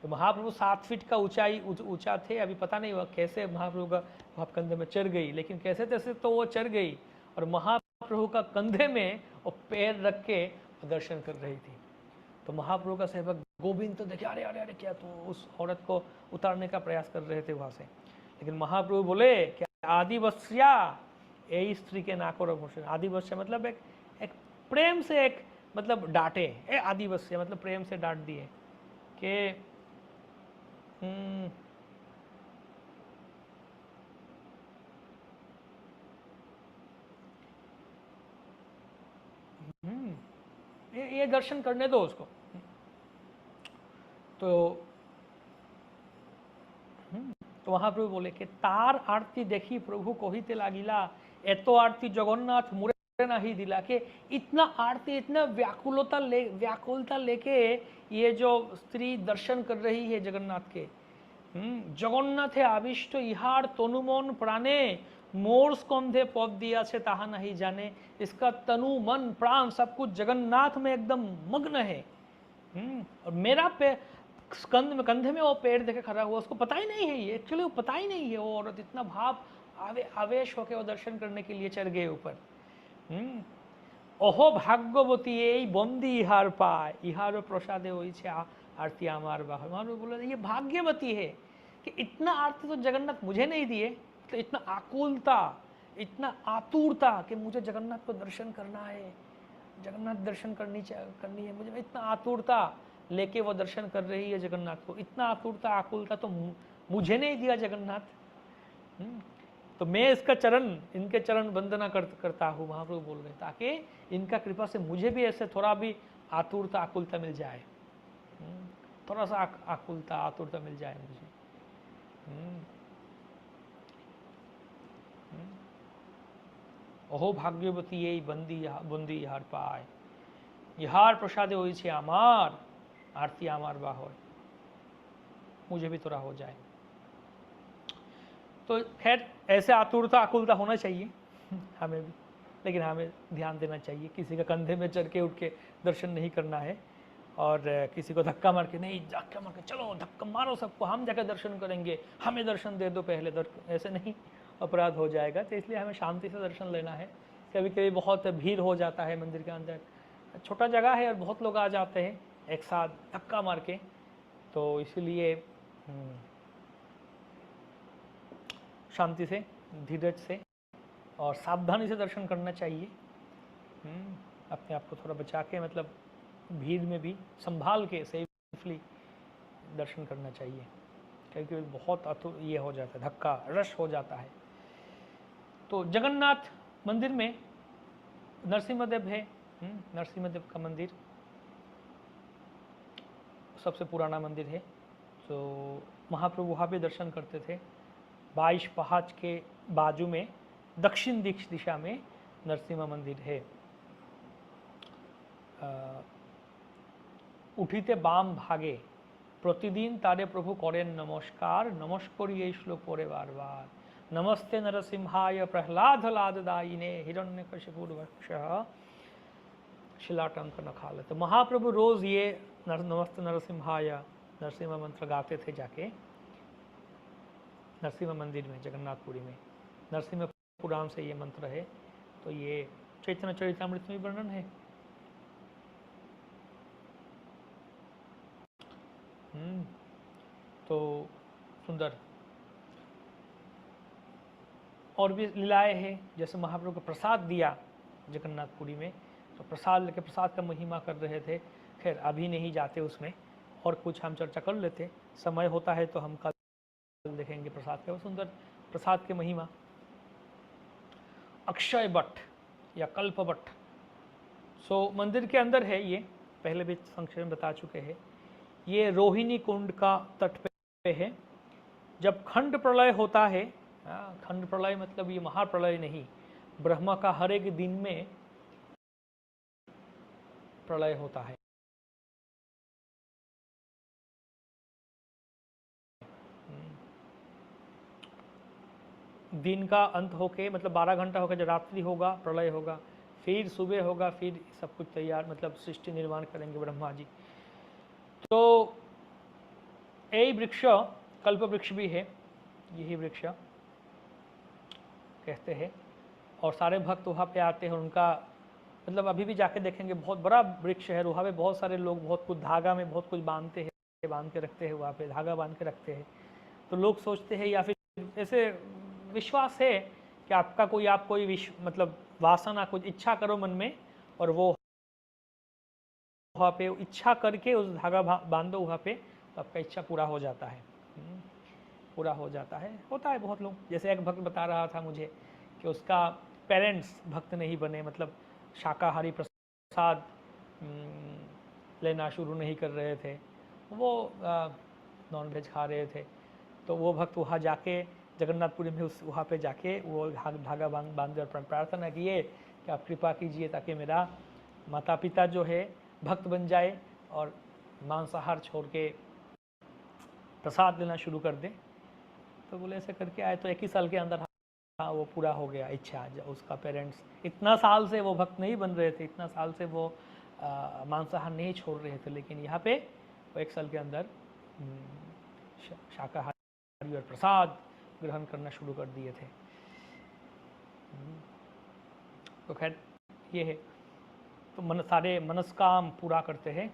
Speaker 1: तो महाप्रभु 7 फीट का ऊंचा थे, अभी पता नहीं हुआ कैसे महाप्रभु का वहाँ कंधे में चढ़ गई, लेकिन कैसे तैसे तो वो चढ़ गई और महाप्रभु का कंधे में वो पैर रख के दर्शन कर रही थी। तो महाप्रभु का सेवक गोविंद तो देखे, अरे अरे अरे क्या, तो उस औरत को उतारने का प्रयास कर रहे थे वहाँ से, लेकिन महाप्रभु बोले कि आदिवस्या, यही स्त्री के नाको रघुषण। आदिवस्या मतलब एक प्रेम से, एक मतलब डांटे, ए आदिवस्या मतलब प्रेम से डांट दिए कि ये दर्शन करने दो उसको। तो महाप्रभु बोले कि तार आरती देखी प्रभु कहिते लागिला, एतो आरती जगन्नाथ मुरे नहीं दिला। के इतना आरती, इतना व्याकुलता लेके ये जो स्त्री दर्शन कर रही है जगन्नाथ के, जगन्नाथे आविष्ट इहार तनुमन प्राणे, मोर स्कंधे पद दिया छे ताहा नहीं जाने। इसका तनु मन प्राण सब कुछ जगन्नाथ में एकदम मग्न है। और मेरा पे स्कंध में, कंधे में वो पैर देखे खड़ा हुआ, उसको पता ही नहीं है, ये एक्चुअली वो पता ही नहीं है। वो औरत इतना भाव आवेश होके वो दर्शन करने के लिए चढ़ गए ऊपर। ओहो भाग्यवती यही बंदी इहार पाए, इहार प्रसादे हुई छे आरती आमार बाहर। महाप्रभु बोले ये भाग्यवती है कि इतना आरती तो जगन्नाथ मुझे नहीं दिए, तो इतना आकुलता, इतना आतुरता कि मुझे जगन्नाथ को दर्शन करना है, जगन्नाथ दर्शन करनी है मुझे, इतना आतुरता लेके वो दर्शन कर रही है जगन्नाथ को। इतना आतुरता आकुलता तो मुझे नहीं दिया जगन्नाथ। तो मैं इसका चरण, इनके चरण वंदना करता हूँ, महाप्रभु बोल रहे, ताकि इनका कृपा से मुझे भी ऐसे थोड़ा भी आतुरता आकुलता मिल जाए, थोड़ा सा आकुलता आतुरता मिल जाए मुझे। ओहो भाग्यवती यही बंदी इहार पाए, इहार प्रसादे होई छे आमार, आरती आमार बाहोय। मुझे भी थोड़ा हो जाए। तो खैर ऐसे आतुरता आकुलता होना चाहिए हमें भी, लेकिन हमें ध्यान देना चाहिए, किसी का कंधे में चढ़ के उठ के दर्शन नहीं करना है, और किसी को धक्का मार के नहीं, धक्का मार के चलो धक्का मारो सबको, हम जाकर दर्शन करेंगे, हमें दर्शन दे दो पहले, ऐसे नहीं, अपराध हो जाएगा। तो इसलिए हमें शांति से दर्शन लेना है। कभी कभी बहुत भीड़ हो जाता है मंदिर के अंदर, छोटा जगह है और बहुत लोग आ जाते हैं एक साथ धक्का मार के, तो इसीलिए शांति से, धीरज से और सावधानी से दर्शन करना चाहिए। अपने आप को थोड़ा बचा के, मतलब भीड़ में भी संभाल के सेफली दर्शन करना चाहिए, क्योंकि बहुत ये हो जाता है, धक्का रश हो जाता है। तो जगन्नाथ मंदिर में नरसिम्हदेव है। नरसिम्हदेव का मंदिर सबसे पुराना मंदिर है, तो महाप्रभु वहाँ पे दर्शन करते थे। 22 पहाड़ के बाजू में दक्षिण दिशा में नरसिम्हा मंदिर है। उठिते बाम भागे प्रतिदिन तारे प्रभु करें नमस्कार, नमस्करी এই শ্লোক পড়ে বারবার। नमस्ते नरसिंहाय प्रह्लाद लाददायिने हिरण्यकशिपुर वक्षः शिलाटंक नखाल। तो महाप्रभु रोज ये नमस्ते नरसिंहाय नरसिम्हा मंत्र गाते थे जाके नरसिम्हा मंदिर में, जगन्नाथपुरी में। नरसिम्हा पुराण से ये मंत्र है, तो ये चैतन्य चरितामृत में वर्णन है। तो सुंदर और भी लीलाएं हैं, जैसे महाप्रभु को प्रसाद दिया जगन्नाथपुरी में, तो प्रसाद लेके प्रसाद का महिमा कर रहे थे। खैर अभी नहीं जाते उसमें, और कुछ हम चर्चा कर लेते, समय होता है तो हम कल देखेंगे प्रसाद का सुंदर प्रसाद के महिमा। अक्षय वट या कल्प वट, सो मंदिर के अंदर है ये, पहले भी संक्षेप में बता चुके हैं। ये रोहिणी कुंड का तट पे है। जब खंड प्रलय होता है, खंड प्रलय मतलब ये महाप्रलय नहीं, ब्रह्मा का हर एक दिन में प्रलय होता है। दिन का अंत होके, मतलब 12 घंटा होकर जब रात्रि होगा प्रलय होगा, फिर सुबह होगा, फिर सब कुछ तैयार, मतलब सृष्टि निर्माण करेंगे ब्रह्मा जी। तो यही वृक्ष कल्प वृक्ष भी है, यही वृक्ष कहते हैं, और सारे भक्त वहाँ पे आते हैं। उनका मतलब अभी भी जाके देखेंगे बहुत बड़ा वृक्ष है, वहाँ पे बहुत सारे लोग बहुत कुछ धागा में बहुत कुछ बांधते हैं, बांध के रखते हैं, वहाँ पे धागा बांध के रखते हैं। तो लोग सोचते हैं, या फिर ऐसे विश्वास है कि आप कोई मतलब वासना, कुछ इच्छा करो मन में, और वो वहाँ पे इच्छा करके उस धागा बांधो वहाँ पे, तो आपका इच्छा पूरा हो जाता है, पूरा हो जाता है। होता है बहुत लोग, जैसे एक भक्त बता रहा था मुझे कि उसका पेरेंट्स भक्त नहीं बने, मतलब शाकाहारी प्रसाद लेना शुरू नहीं कर रहे थे, वो नॉन वेज खा रहे थे। तो वो भक्त वहाँ जाके जगन्नाथपुरी में वहाँ पे जाके वो धागा बांधे और प्रार्थना किए कि आप कृपा कीजिए ताकि मेरा माता पिता जो है भक्त बन जाए और मांसाहार छोड़ के प्रसाद लेना शुरू कर दे। तो बोले ऐसे करके आए, तो 1 ही साल के अंदर हाँ वो पूरा हो गया इच्छा। उसका पेरेंट्स इतना साल से वो भक्त नहीं बन रहे थे, इतना साल से वो मांसाहार नहीं छोड़ रहे थे, लेकिन यहाँ पे वो 1 साल के अंदर शाकाहारी और प्रसाद ग्रहण करना शुरू कर दिए थे। तो खैर ये है, तो सारे मनस्काम पूरा करते हैं।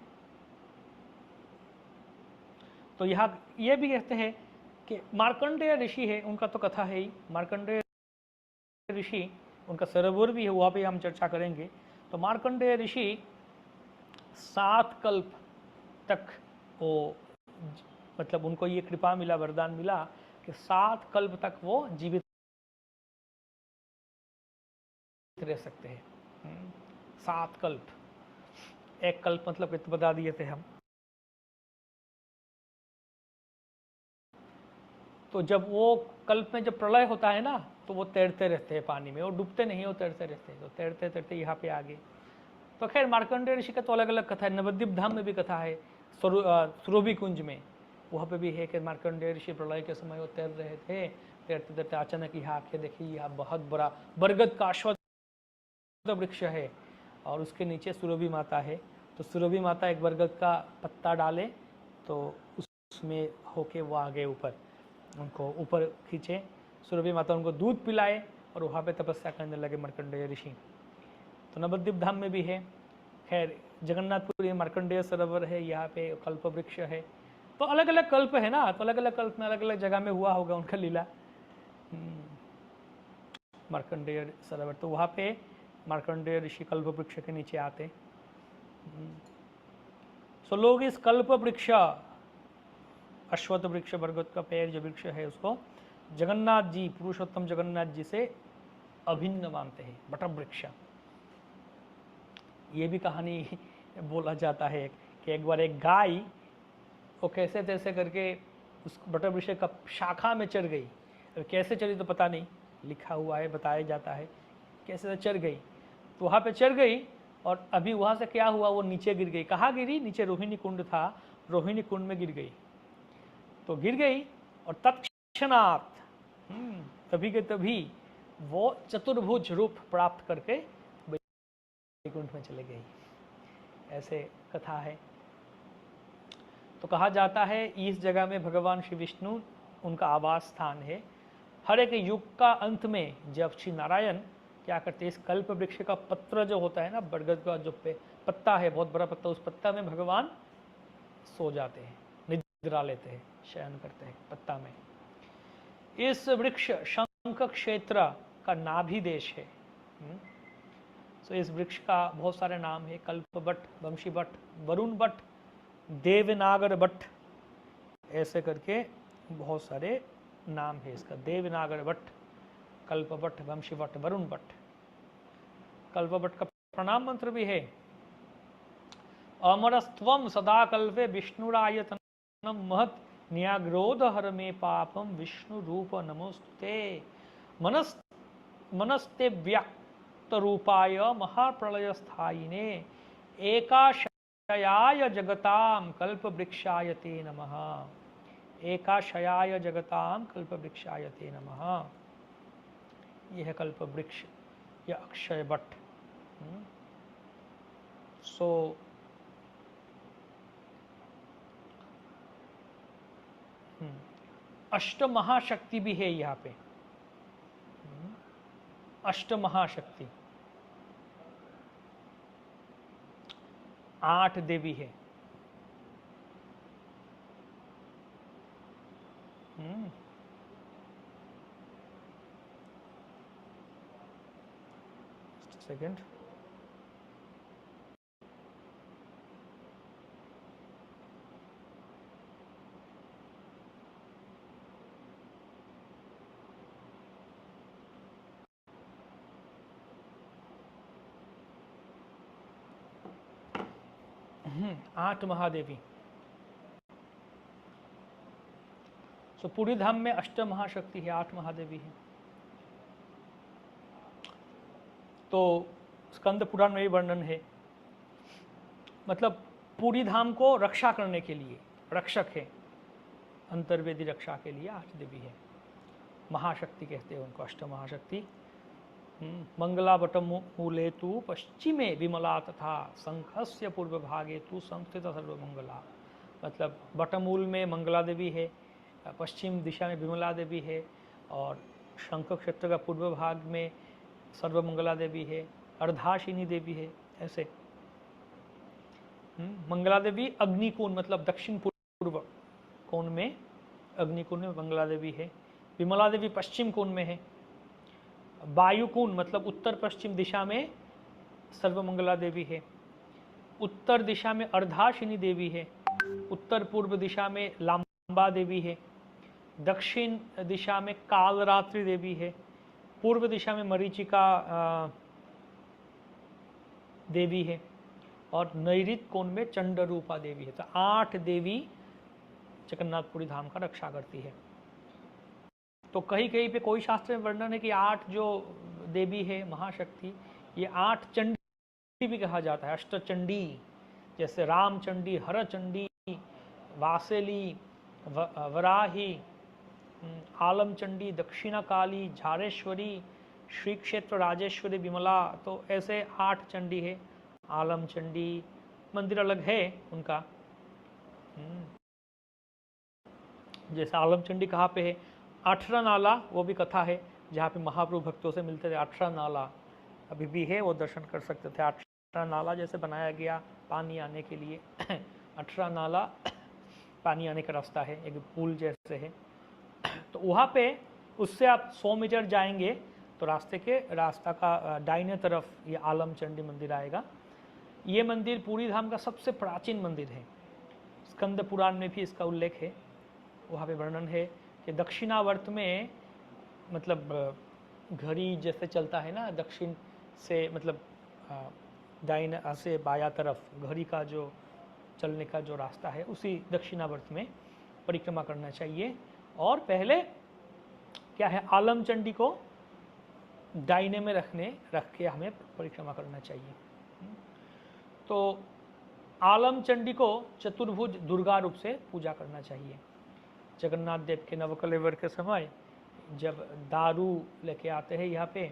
Speaker 1: तो यहाँ ये भी कहते हैं कि मार्कंडेय ऋषि है, उनका तो कथा है ही, मार्कंडेय ऋषि, उनका सरोवर भी है, वहाँ पे हम चर्चा करेंगे। तो मार्कंडेय ऋषि 7 कल्प तक वो, मतलब उनको ये कृपा मिला, वरदान मिला कि 7 कल्प तक वो जीवित रह सकते हैं। 7 कल्प, एक कल्प मतलब कितना बता दिए थे हम। तो जब वो कल्प में जब प्रलय होता है ना, तो वो तैरते रहते हैं पानी में, वो डूबते नहीं, वो तैरते रहते हैं। तो तैरते तैरते यहाँ पे आ गए। तो खैर मार्कंडेय ऋषि का तो अलग अलग कथा है, नवद्वीप धाम में भी कथा है, सुरभि कुंज में वहाँ पे भी है कि मार्कंडेय ऋषि प्रलय के समय वो तैर रहे थे, तैरते तैरते अचानक यहाँ आके देखिए यहाँ बहुत बड़ा बरगद का अश्वत्थ वृक्ष है और उसके नीचे सुरभि माता है। तो सुरभि माता एक बरगद का पत्ता डाले तो उसमें होके वो आगे ऊपर उनको ऊपर खींचे, सुरभि माता उनको दूध पिलाए और वहाँ पे तपस्या करने लगे मार्कंडेय ऋषि। तो नवद्वीप धाम में भी है। खैर जगन्नाथपुर मार्कंडेय सरोवर है, यहाँ पे कल्प वृक्ष है। तो अलग अलग कल्प है ना, तो अलग अलग कल्प में अलग अलग जगह में हुआ होगा उनका लीला। मार्कंडेय सरोवर, तो वहाँ पे मार्कंडेय ऋषि कल्प वृक्ष के नीचे आते। सो लोग इस कल्प वृक्ष, अश्वत्थ वृक्ष, बरगद का पेड़ जो वृक्ष है उसको जगन्नाथ जी, पुरुषोत्तम जगन्नाथ जी से अभिन्न मानते हैं, बट वृक्ष। ये भी कहानी बोला जाता है कि एक बार एक गाय वो कैसे तैसे करके उस बट वृक्ष का शाखा में चढ़ गई। कैसे चढ़ी तो पता नहीं, लिखा हुआ है, बताया जाता है कैसे चढ़ गई। तो वहाँ पे चढ़ गई और अभी वहाँ से क्या हुआ, वो नीचे गिर गई। कहाँ गिरी? नीचे रोहिणी कुंड था, रोहिणी कुंड में गिर गई। तो गिर गई और तत्क्षणात तभी के तभी वो चतुर्भुज रूप प्राप्त करके वैकुंठ में चले गई। ऐसे कथा है। तो कहा जाता है इस जगह में भगवान श्री विष्णु उनका आवास स्थान है। हर एक युग का अंत में जब श्री नारायण क्या करते हैं, इस कल्प वृक्ष का पत्र जो होता है ना, बरगद का जो पत्ता है, बहुत बड़ा पत्ता, उस पत्ता में भगवान सो जाते हैं, निद्रा लेते हैं, शयन करते हैं पत्ता में। इस वृक्ष शंख क्षेत्र का नाभि देश है। तो इस वृक्ष का बहुत सारे नाम है, कल्प बट, वंशी बट, वरुण बट, देवनागर बट, ऐसे करके बहुत सारे नाम है इसका। देवनागर बट, कल्प बट, वंशी बट, वरुण बट। कल्प बट का प्रणाम मंत्र भी है, अमरस्त्वम सदा कल्पे विष्णुरायतनम महत न्याग्रोध हर मे पापम विष्णु रूप नमोस्ते मनस्ते व्यक्त रूपाय महाप्रलय स्थायिने एकाशयाय जगताम कल्प वृक्षाय ते नमः। एकाशयाय जगताम कल्प वृक्षाय ते नमः। यह कल्प वृक्ष, यह अक्षय बट। सो अष्ट महाशक्ति भी है यहाँ पे। अष्ट महाशक्ति, 8 देवी है। सेकंड, आठ महादेवी। सो पूरी धाम में अष्ट महाशक्ति है, 8 महादेवी है। तो स्कंद पुराण में भी वर्णन है, मतलब पूरी धाम को रक्षा करने के लिए रक्षक है, अंतर्वेदी रक्षा के लिए 8 देवी है। महाशक्ति कहते हैं उनको, अष्ट महाशक्ति। मंगला बटमूले तु पश्चिमे विमला तथा शंखस्य पूर्व भागे तु संस्थित सर्वमंगला। मतलब बटमूल में मंगला देवी है, पश्चिम दिशा में विमला देवी है, और शंख क्षेत्र का पूर्व भाग में सर्वमंगला देवी है, अर्धाशिनी देवी है। ऐसे मंगला देवी अग्निकोण, मतलब दक्षिण पूर्व कोण में अग्निकोण में मंगला देवी है। विमला देवी पश्चिम कोण में है। वायुकोण मतलब उत्तर पश्चिम दिशा में सर्वमंगला देवी है। उत्तर दिशा में अर्धाशिनी देवी है। उत्तर पूर्व दिशा में लांबा देवी है। दक्षिण दिशा में कालरात्रि देवी है। पूर्व दिशा में मरीचिका देवी है, और नैऋत्य कोण में चंडरूपा देवी है। तो 8 देवी जगन्नाथपुरी धाम का रक्षा करती है। तो कहीं कहीं पे कोई शास्त्र में वर्णन है कि 8 जो देवी है महाशक्ति, ये 8 चंडी भी कहा जाता है, अष्टचंडी। जैसे रामचंडी, हरचंडी, वासेली, वराही, आलमचंडी, दक्षिणा काली, झारेश्वरी, श्री क्षेत्र राजेश्वरी, विमला। तो ऐसे 8 चंडी है। आलमचंडी मंदिर अलग है उनका। जैसे आलमचंडी कहाँ पे है? 18 नाला, वो भी कथा है जहाँ पे महाप्रभु भक्तों से मिलते थे। 18 नाला अभी भी है, वो दर्शन कर सकते थे। 18 नाला जैसे बनाया गया पानी आने के लिए। 18 नाला पानी आने का रास्ता है, एक पुल जैसे है। तो वहाँ पे उससे आप 100 मीटर जाएंगे तो रास्ता का दाहिने तरफ ये आलमचंडी मंदिर आएगा। ये मंदिर पूरी धाम का सबसे प्राचीन मंदिर है। स्कंद पुराण में भी इसका उल्लेख है। वहाँ पे वर्णन है कि दक्षिणावर्त में, मतलब घड़ी जैसे चलता है ना, दक्षिण से मतलब दाहिने से बाया तरफ घड़ी का जो चलने का जो रास्ता है, उसी दक्षिणावर्त में परिक्रमा करना चाहिए। और पहले क्या है, आलमचंडी को दाहिने में रख के हमें परिक्रमा करना चाहिए। तो आलमचंडी को चतुर्भुज दुर्गा रूप से पूजा करना चाहिए। जगन्नाथ देव के नवकलेवर के समय जब दारू लेके आते हैं यहाँ पे,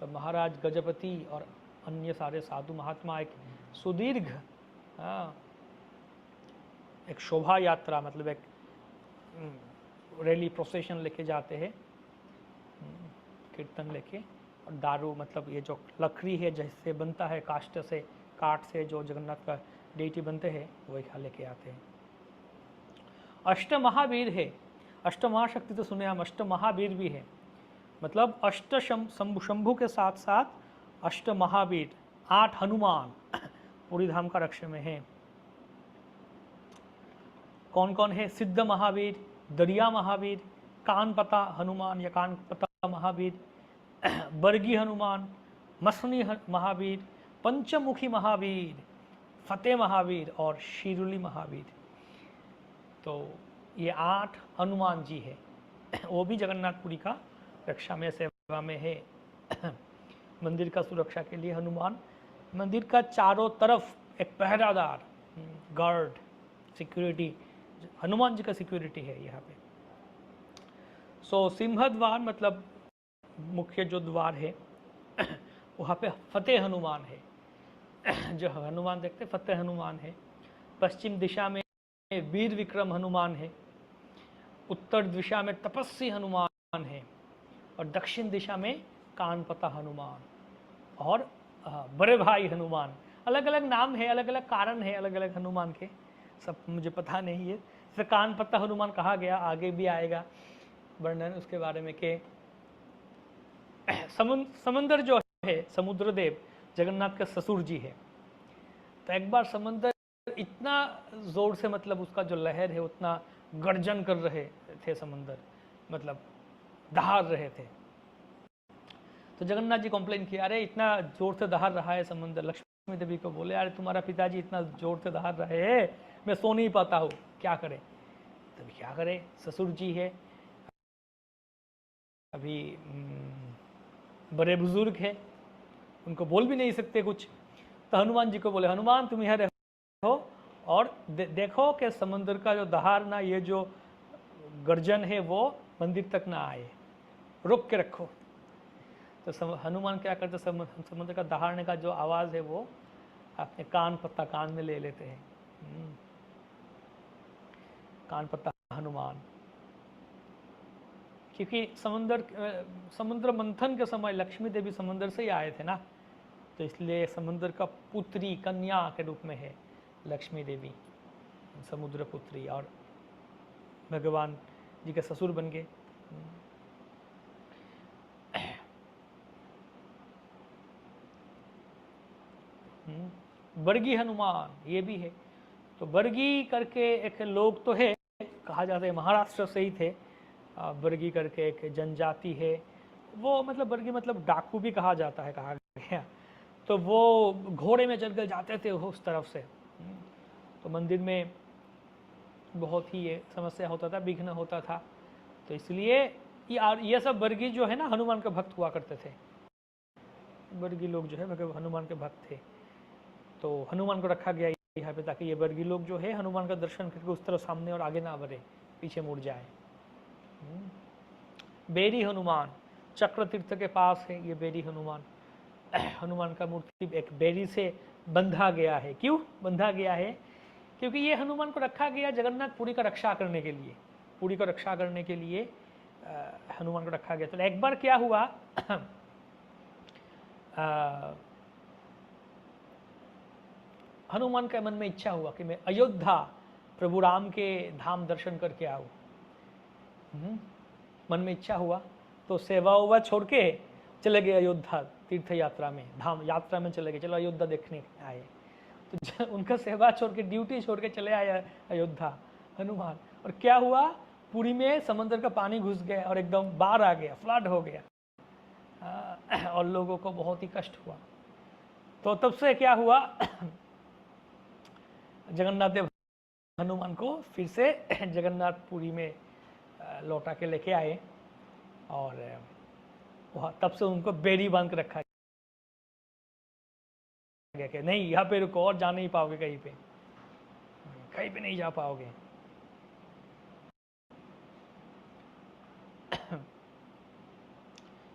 Speaker 1: तो महाराज गजपति और अन्य सारे साधु महात्मा एक सुदीर्घ एक शोभा यात्रा, मतलब एक रैली प्रोसेशन लेके जाते हैं, कीर्तन लेके। और दारू मतलब ये जो लकड़ी है जैसे बनता है काष्ठ से, काठ से जो जगन्नाथ का डेटी बनते हैं, वही खा लेके आते हैं। अष्ट महावीर है। अष्ट महाशक्ति तो सुने हम, अष्ट महावीर भी है। मतलब अष्ट शंभु के साथ साथ अष्ट महावीर, 8 हनुमान पूरी धाम का रक्ष में है। कौन कौन है? सिद्ध महावीर, दरिया महावीर, कानपता हनुमान या कानपता महावीर, बरगी हनुमान, मसनी महावीर, पंचमुखी महावीर, फतेह महावीर और शिरुली महावीर। तो ये 8 हनुमान जी है। वो भी जगन्नाथपुरी का रक्षा में, सेवा में है। मंदिर का सुरक्षा के लिए हनुमान, मंदिर का चारों तरफ एक पहरादार, गार्ड, सिक्योरिटी, हनुमान जी का सिक्योरिटी है यहाँ पे। सो सिंह द्वार मतलब मुख्य जो द्वार है, वहाँ पे फतेह हनुमान है। जो हनुमान देखते फतेह हनुमान है। पश्चिम दिशा में वीर विक्रम हनुमान है। उत्तर दिशा में तपस्वी हनुमान है। और दक्षिण दिशा में कानपता हनुमान और बड़े भाई हनुमान। अलग अलग नाम है, अलग अलग कारण है अलग अलग हनुमान के, सब मुझे पता नहीं है। जैसे कानपता हनुमान कहा गया, आगे भी आएगा वर्णन उसके बारे में कि समंदर जो है, समुद्र देव जगन्नाथ के ससुर जी है। तो एक बार समंदर इतना जोर से, मतलब उसका जो लहर है उतना गर्जन कर रहे थे समंदर, मतलब दहाड़ रहे थे। तो जगन्नाथ जी कंप्लेन किया, अरे इतना जोर से दहाड़ रहा है समंदर। लक्ष्मी देवी को बोले, अरे तुम्हारा पिताजी इतना जोर से दहाड़ रहे हैं, मैं सो नहीं पाता हूँ, क्या करे? तभी क्या करे, ससुर जी है, अभी बड़े बुजुर्ग है, उनको बोल भी नहीं सकते कुछ। तो हनुमान जी को बोले, हनुमान तुम यहाँ रहो और देखो कि समंदर का जो दहाड़ ना, ये जो गर्जन है वो मंदिर तक ना आए, रोक के रखो। तो हनुमान क्या करते, समुद्र का दहाड़ने का जो आवाज़ है वो अपने कान में ले लेते हैं। कान पत्ता हनुमान, क्योंकि समुद्र मंथन के समय लक्ष्मी देवी समुद्र से ही आए थे ना, तो इसलिए समुद्र का पुत्री, कन्या के रूप में है लक्ष्मी देवी, समुद्र पुत्री, और भगवान जी के ससुर बन गए। बरगी हनुमान ये भी है। तो बरगी करके एक लोग तो है, कहा जाता है महाराष्ट्र से ही थे। बरगी करके एक जनजाति है, वो मतलब बरगी मतलब डाकू भी कहा जाता है, कहा गया। तो वो घोड़े में चल कर जाते थे उस तरफ से। तो मंदिर में बहुत ही ये समस्या होता था, विघ्न होता था। तो इसलिए ये सब बरगी जो है ना, हनुमान के भक्त हुआ करते थे। बरगी लोग जो है हनुमान के भक्त थे, तो हनुमान को रखा गया यहाँ पे ताकि ये बरगी लोग जो है हनुमान का दर्शन करके उस तरफ सामने और आगे ना बढ़े, पीछे मुड़ जाए। बेरी हनुमान, चक्र तीर्थ के पास है ये बेरी हनुमान। हनुमान का मूर्ति एक बेरी से बंधा गया है। क्यों बंधा गया है? क्योंकि ये हनुमान को रखा गया जगन्नाथपुरी का रक्षा करने के लिए, पुरी को रक्षा करने के लिए हनुमान को रखा गया। तो एक बार क्या हुआ, हनुमान के मन में इच्छा हुआ कि मैं अयोध्या प्रभु राम के धाम दर्शन करके आऊँ। मन में इच्छा हुआ तो सेवा उवा छोड़ के चले गए अयोध्या तीर्थ यात्रा में, धाम यात्रा में चले गए, चलो अयोध्या देखने आए। तो उनका सेवा छोड़ के, ड्यूटी छोड़ के चले आए अयोध्या हनुमान। और क्या हुआ, पुरी में समंदर का पानी घुस गया और एकदम बाढ़ आ गया, फ्लड हो गया और लोगों को बहुत ही कष्ट हुआ। तो तब से क्या हुआ, जगन्नाथ देव हनुमान को फिर से जगन्नाथपुरी में लौटा के लेके आए और वहाँ तब से उनको बेड़ी बांध के रखा गया कि नहीं यहाँ पे रुको और जा नहीं पाओगे, कहीं पे नहीं जा पाओगे।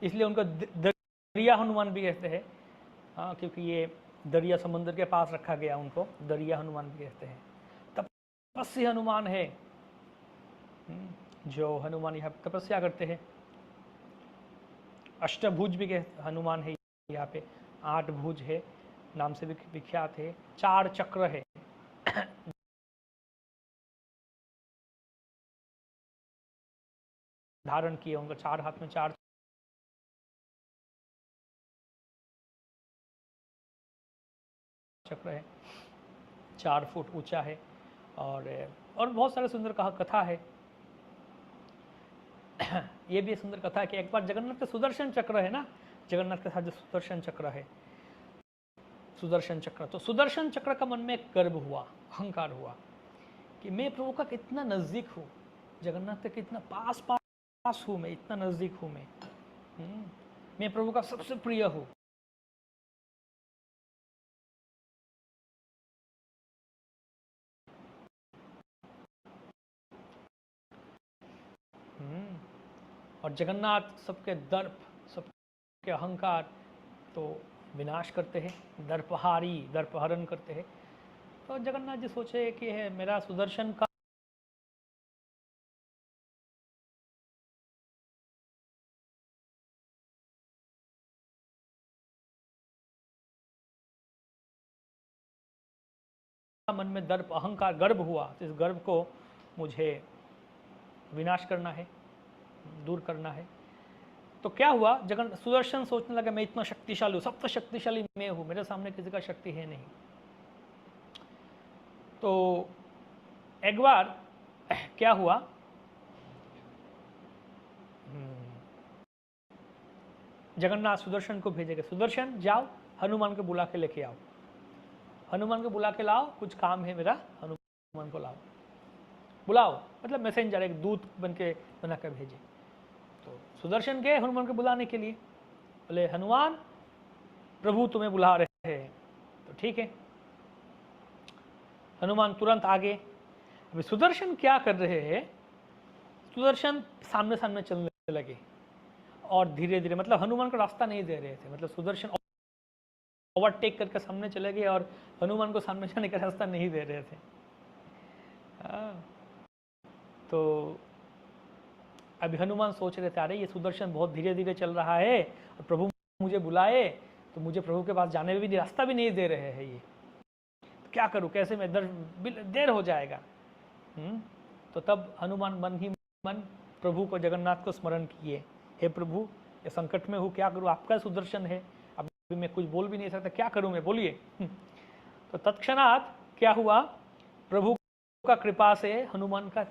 Speaker 1: इसलिए उनको दरिया हनुमान भी कहते हैं। हाँ, क्योंकि ये दरिया समंदर के पास रखा गया, उनको दरिया हनुमान भी कहते हैं। तपस्वी हनुमान है, जो हनुमान यहाँ तपस्या करते हैं। अष्टभुज भी हनुमान है यहाँ पे, 8 भुज है नाम से भी विख्यात है। 4 चक्र है, धारण किए उनका 4 हाथ में 4 चक्र है, 4 फुट ऊंचा है और बहुत सारे सुंदर कथा है। ये भी सुंदर कथा है कि एक बार जगन्नाथ का सुदर्शन चक्र है ना, जगन्नाथ के साथ जो सुदर्शन चक्र है, सुदर्शन चक्र, तो सुदर्शन चक्र का मन में एक गर्व हुआ, अहंकार हुआ कि मैं प्रभु का कितना नजदीक हूँ, जगन्नाथ के कितना पास हूँ मैं, इतना नजदीक हूँ मैं प्रभु का सबसे प्रिय हूँ। और जगन्नाथ सबके दर्प, सबके अहंकार तो विनाश करते हैं, दर्पहरण करते हैं। तो जगन्नाथ जी सोचे कि है मेरा सुदर्शन का मन में दर्प अहंकार गर्व हुआ, तो इस गर्व को मुझे विनाश करना है, दूर करना है। तो क्या हुआ, सुदर्शन सोचने लगा मैं इतना शक्तिशाली हूँ, सबसे शक्तिशाली मैं हूँ, मेरे सामने किसी का शक्ति है नहीं। तो एक बार क्या हुआ, जगन्नाथ सुदर्शन को भेजेगा, सुदर्शन जाओ हनुमान को बुला के लेके आओ, हनुमान को बुला के लाओ, कुछ काम है मेरा, हनुमान को लाओ, बुलाओ, मतलब मैसेंजर, एक दूत बना कर भेजे। तो सुदर्शन गए हनुमान को बुलाने के लिए, बोले हनुमान प्रभु तुम्हें बुला रहे हैं। तो ठीक है, हनुमान तुरंत आगे। अभी सुदर्शन क्या कर रहे हैं, सुदर्शन सामने सामने चलने लगे और धीरे धीरे, मतलब हनुमान को रास्ता नहीं दे रहे थे, मतलब सुदर्शन ओवरटेक करके सामने चले गए और हनुमान को सामने जाने का रास्ता नहीं दे रहे थे। तो अभी हनुमान सोच रहे थे अरे ये सुदर्शन बहुत धीरे धीरे चल रहा है और प्रभु मुझे बुलाए तो मुझे प्रभु के पास जाने में भी रास्ता भी नहीं दे रहे हैं, ये तो क्या करूं, कैसे मैं देर हो जाएगा। तो तब हनुमान मन ही मन प्रभु को, जगन्नाथ को स्मरण किए, हे प्रभु ये संकट में हूँ, क्या करूँ, आपका सुदर्शन है, अभी मैं कुछ बोल भी नहीं सकता, क्या करूँ मैं, बोलिए। तो तत्क्षणात क्या हुआ, प्रभु का कृपा से हनुमान का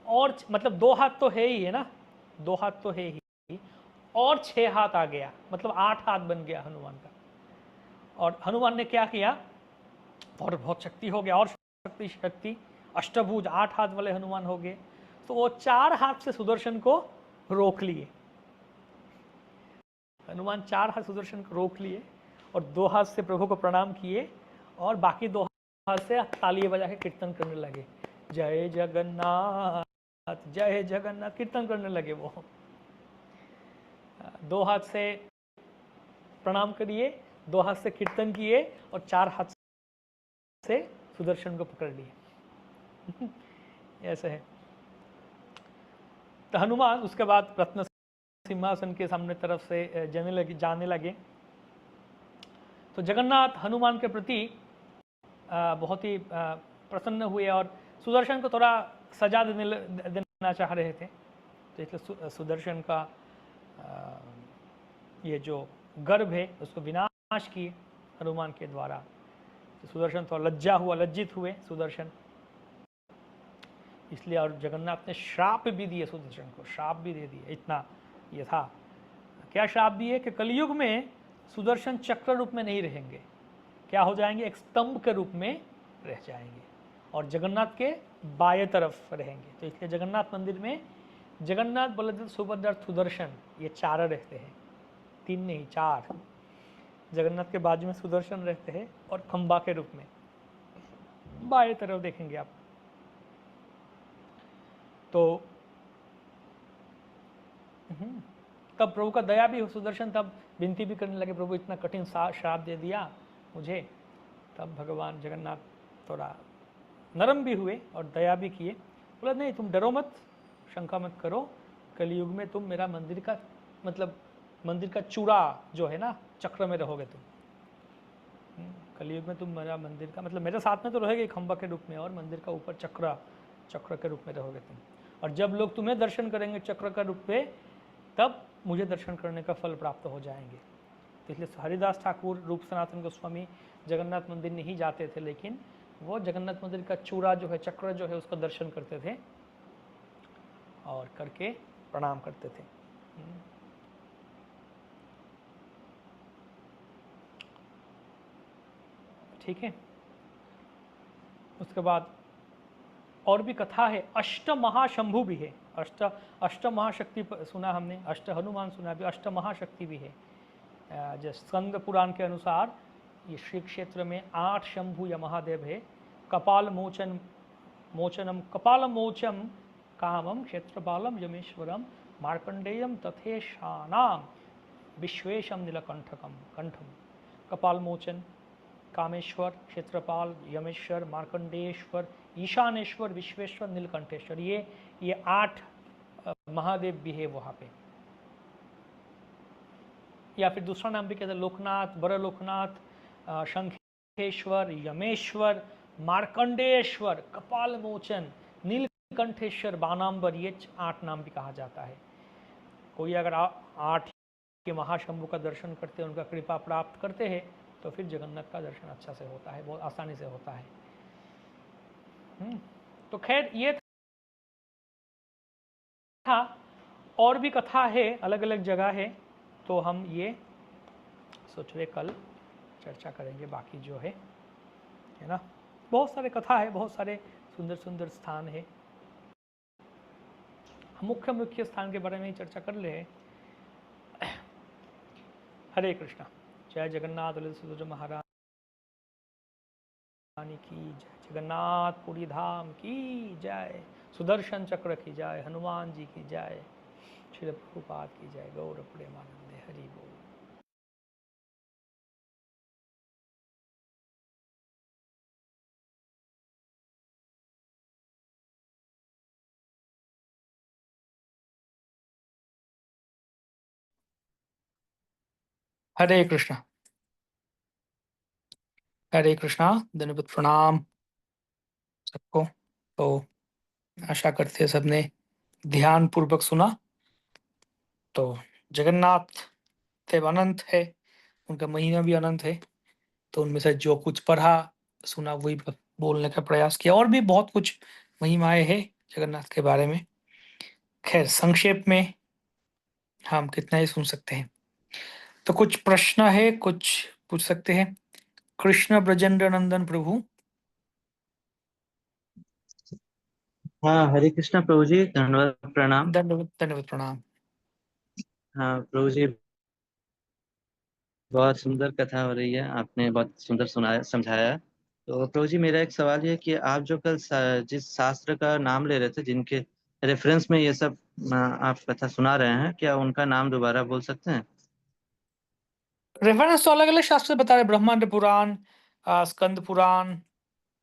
Speaker 1: और मतलब 2 हाथ तो है ही है ना, 2 हाथ तो है ही, और 6 हाथ आ गया, मतलब 8 हाथ बन गया हनुमान का। और हनुमान ने क्या किया, और बहुत शक्ति हो गया, और शक्ति, अष्टभुज 8 हाथ वाले हनुमान हो गए। तो वो 4 हाथ से सुदर्शन को रोक लिए, हनुमान 4 हाथ सुदर्शन को रोक लिए और 2 हाथ से प्रभु को प्रणाम किए और बाकी 2 हाथ से तालियां बजा के कीर्तन करने लगे जय जगन्नाथ, जय जगन्नाथ कीर्तन करने लगे वो। दो हाथ से प्रणाम करिए, दो हाथ से कीर्तन किए और चार हाथ से सुदर्शन को पकड़ लिए। ऐसे है। तो हनुमान उसके बाद रत्न सिंहासन के सामने तरफ से जाने लगे। तो जगन्नाथ हनुमान के प्रति बहुत ही प्रसन्न हुए और सुदर्शन को थोड़ा सजा देना चाह रहे थे। तो इसलिए सुदर्शन का ये जो गर्भ है उसको विनाश किए हनुमान के द्वारा। तो सुदर्शन थोड़ा लज्जित हुए सुदर्शन, इसलिए। और जगन्नाथ ने श्राप भी दिए सुदर्शन को, श्राप भी दे दिए। इतना ये था। क्या श्राप दिए कि कलयुग में सुदर्शन चक्र रूप में नहीं रहेंगे, क्या हो जाएंगे, एक स्तंभ के रूप में रह जाएंगे और जगन्नाथ के बाएं तरफ रहेंगे। तो इसलिए जगन्नाथ मंदिर में जगन्नाथ, बलदेव, सुभद्रा, सुदर्शन ये चार रहते हैं, तीन नहीं चार। जगन्नाथ के बाजू में सुदर्शन रहते हैं और खंबा के रूप में बाएं तरफ देखेंगे आप। तो तब प्रभु का दया भी हो, सुदर्शन तब विनती भी करने लगे, प्रभु इतना कठिन श्राप दे दिया मुझे। तब भगवान जगन्नाथ थोड़ा नरम भी हुए और दया भी किए। बोला नहीं, तुम डरो मत, शंका मत करो, कलयुग में तुम मेरा मंदिर का मतलब मंदिर का चूड़ा जो है ना, चक्र में रहोगे तुम। कलयुग में तुम मेरा मंदिर का मतलब मेरे साथ में तो रहोगे खंबा के रूप में, और मंदिर का ऊपर चक्र के रूप में रहोगे तुम। और जब लोग तुम्हें दर्शन करेंगे चक्र का रूप में, तब मुझे दर्शन करने का फल प्राप्त हो जाएंगे। तो इसलिए हरिदास ठाकुर, रूप सनातन गोस्वामी जगन्नाथ मंदिर नहीं जाते थे, लेकिन वो जगन्नाथ मंदिर का चूड़ा जो है, चक्र जो है, उसका दर्शन करते थे और करके प्रणाम करते थे। ठीक है। उसके बाद और भी कथा है, अष्ट महाशंभु भी है। अष्ट महाशक्ति सुना हमने, अष्ट हनुमान सुना भी, अष्ट महाशक्ति भी है। जो स्कंद पुराण के अनुसार ये श्री क्षेत्र में 8 शंभु या महादेव है। कपाल मोचनम कपाल मोचम कामम क्षेत्रपालम यमेश्वरम मार्कंडेयम तथेशानाम विश्वेशम नीलकंठकम कंठम। कपाल मोचन, कामेश्वर, क्षेत्रपाल, यमेश्वर, मार्कंडेश्वर, ईशानेश्वर, विश्वेश्वर, नीलकंठेश्वर, ये 8 महादेव भी है वहाँ पे। या फिर दूसरा नाम भी कहते हैं लोकनाथ, बर लोकनाथ, शंखेश्वर, यमेश्वर, मार्कंडेश्वर, कपाल मोचन, नीलकंठेश्वर, बानाम्बर, ये 8 नाम भी कहा जाता है। कोई अगर 8 के महाशंभु का दर्शन करते हैं, उनका कृपा प्राप्त करते हैं, तो फिर जगन्नाथ का दर्शन अच्छा से होता है, बहुत आसानी से होता है। तो खैर ये था, और भी कथा है, अलग अलग जगह है, तो हम ये सोच रहे कल चर्चा करेंगे बाकी जो है ना। बहुत सारे कथा है, बहुत सारे सुंदर सुंदर स्थान है। हम मुख्य स्थान के बारे में ही चर्चा कर ले। हरे कृष्णा। जय जगन्नाथ बलदेव महाराज की जय, जगन्नाथपुरी धाम की जय, सुदर्शन चक्र की जय, हनुमान जी की जय, श्री प्रभुपाद की जय, गौर प्रेमानंदे, हरि बोल। हरे कृष्णा। हरे कृष्णा। धन्यवाद, प्रणाम सबको। तो आशा करते हैं सबने ध्यान पूर्वक सुना। तो जगन्नाथ देव अनंत है, उनका महिमा भी अनंत है। तो उनमें से जो कुछ पढ़ा सुना वही बोलने का प्रयास किया। और भी बहुत कुछ महिमाएं हैं जगन्नाथ के बारे में। खैर संक्षेप में हम कितना ही सुन सकते हैं। तो कुछ प्रश्न है, कुछ पूछ सकते हैं। कृष्ण ब्रजेंद्र नंदन प्रभु।
Speaker 4: हाँ, हरे कृष्णा प्रभु जी, धन्यवाद, प्रणाम।
Speaker 1: धन्यवाद, धन्यवाद, प्रणाम।
Speaker 4: हाँ प्रभु जी, बहुत सुंदर कथा हो रही है, आपने बहुत सुंदर सुनाया, समझाया। तो प्रभु जी मेरा एक सवाल ये है कि आप जो कल जिस शास्त्र का नाम ले रहे थे, जिनके रेफरेंस में ये सब आप कथा सुना रहे हैं, क्या उनका नाम दोबारा बोल सकते हैं?
Speaker 1: रेफरेंस तो अलग-अलग शास्त्र बता रहे हैं, ब्रह्मांड पुराण, स्कंद पुराण,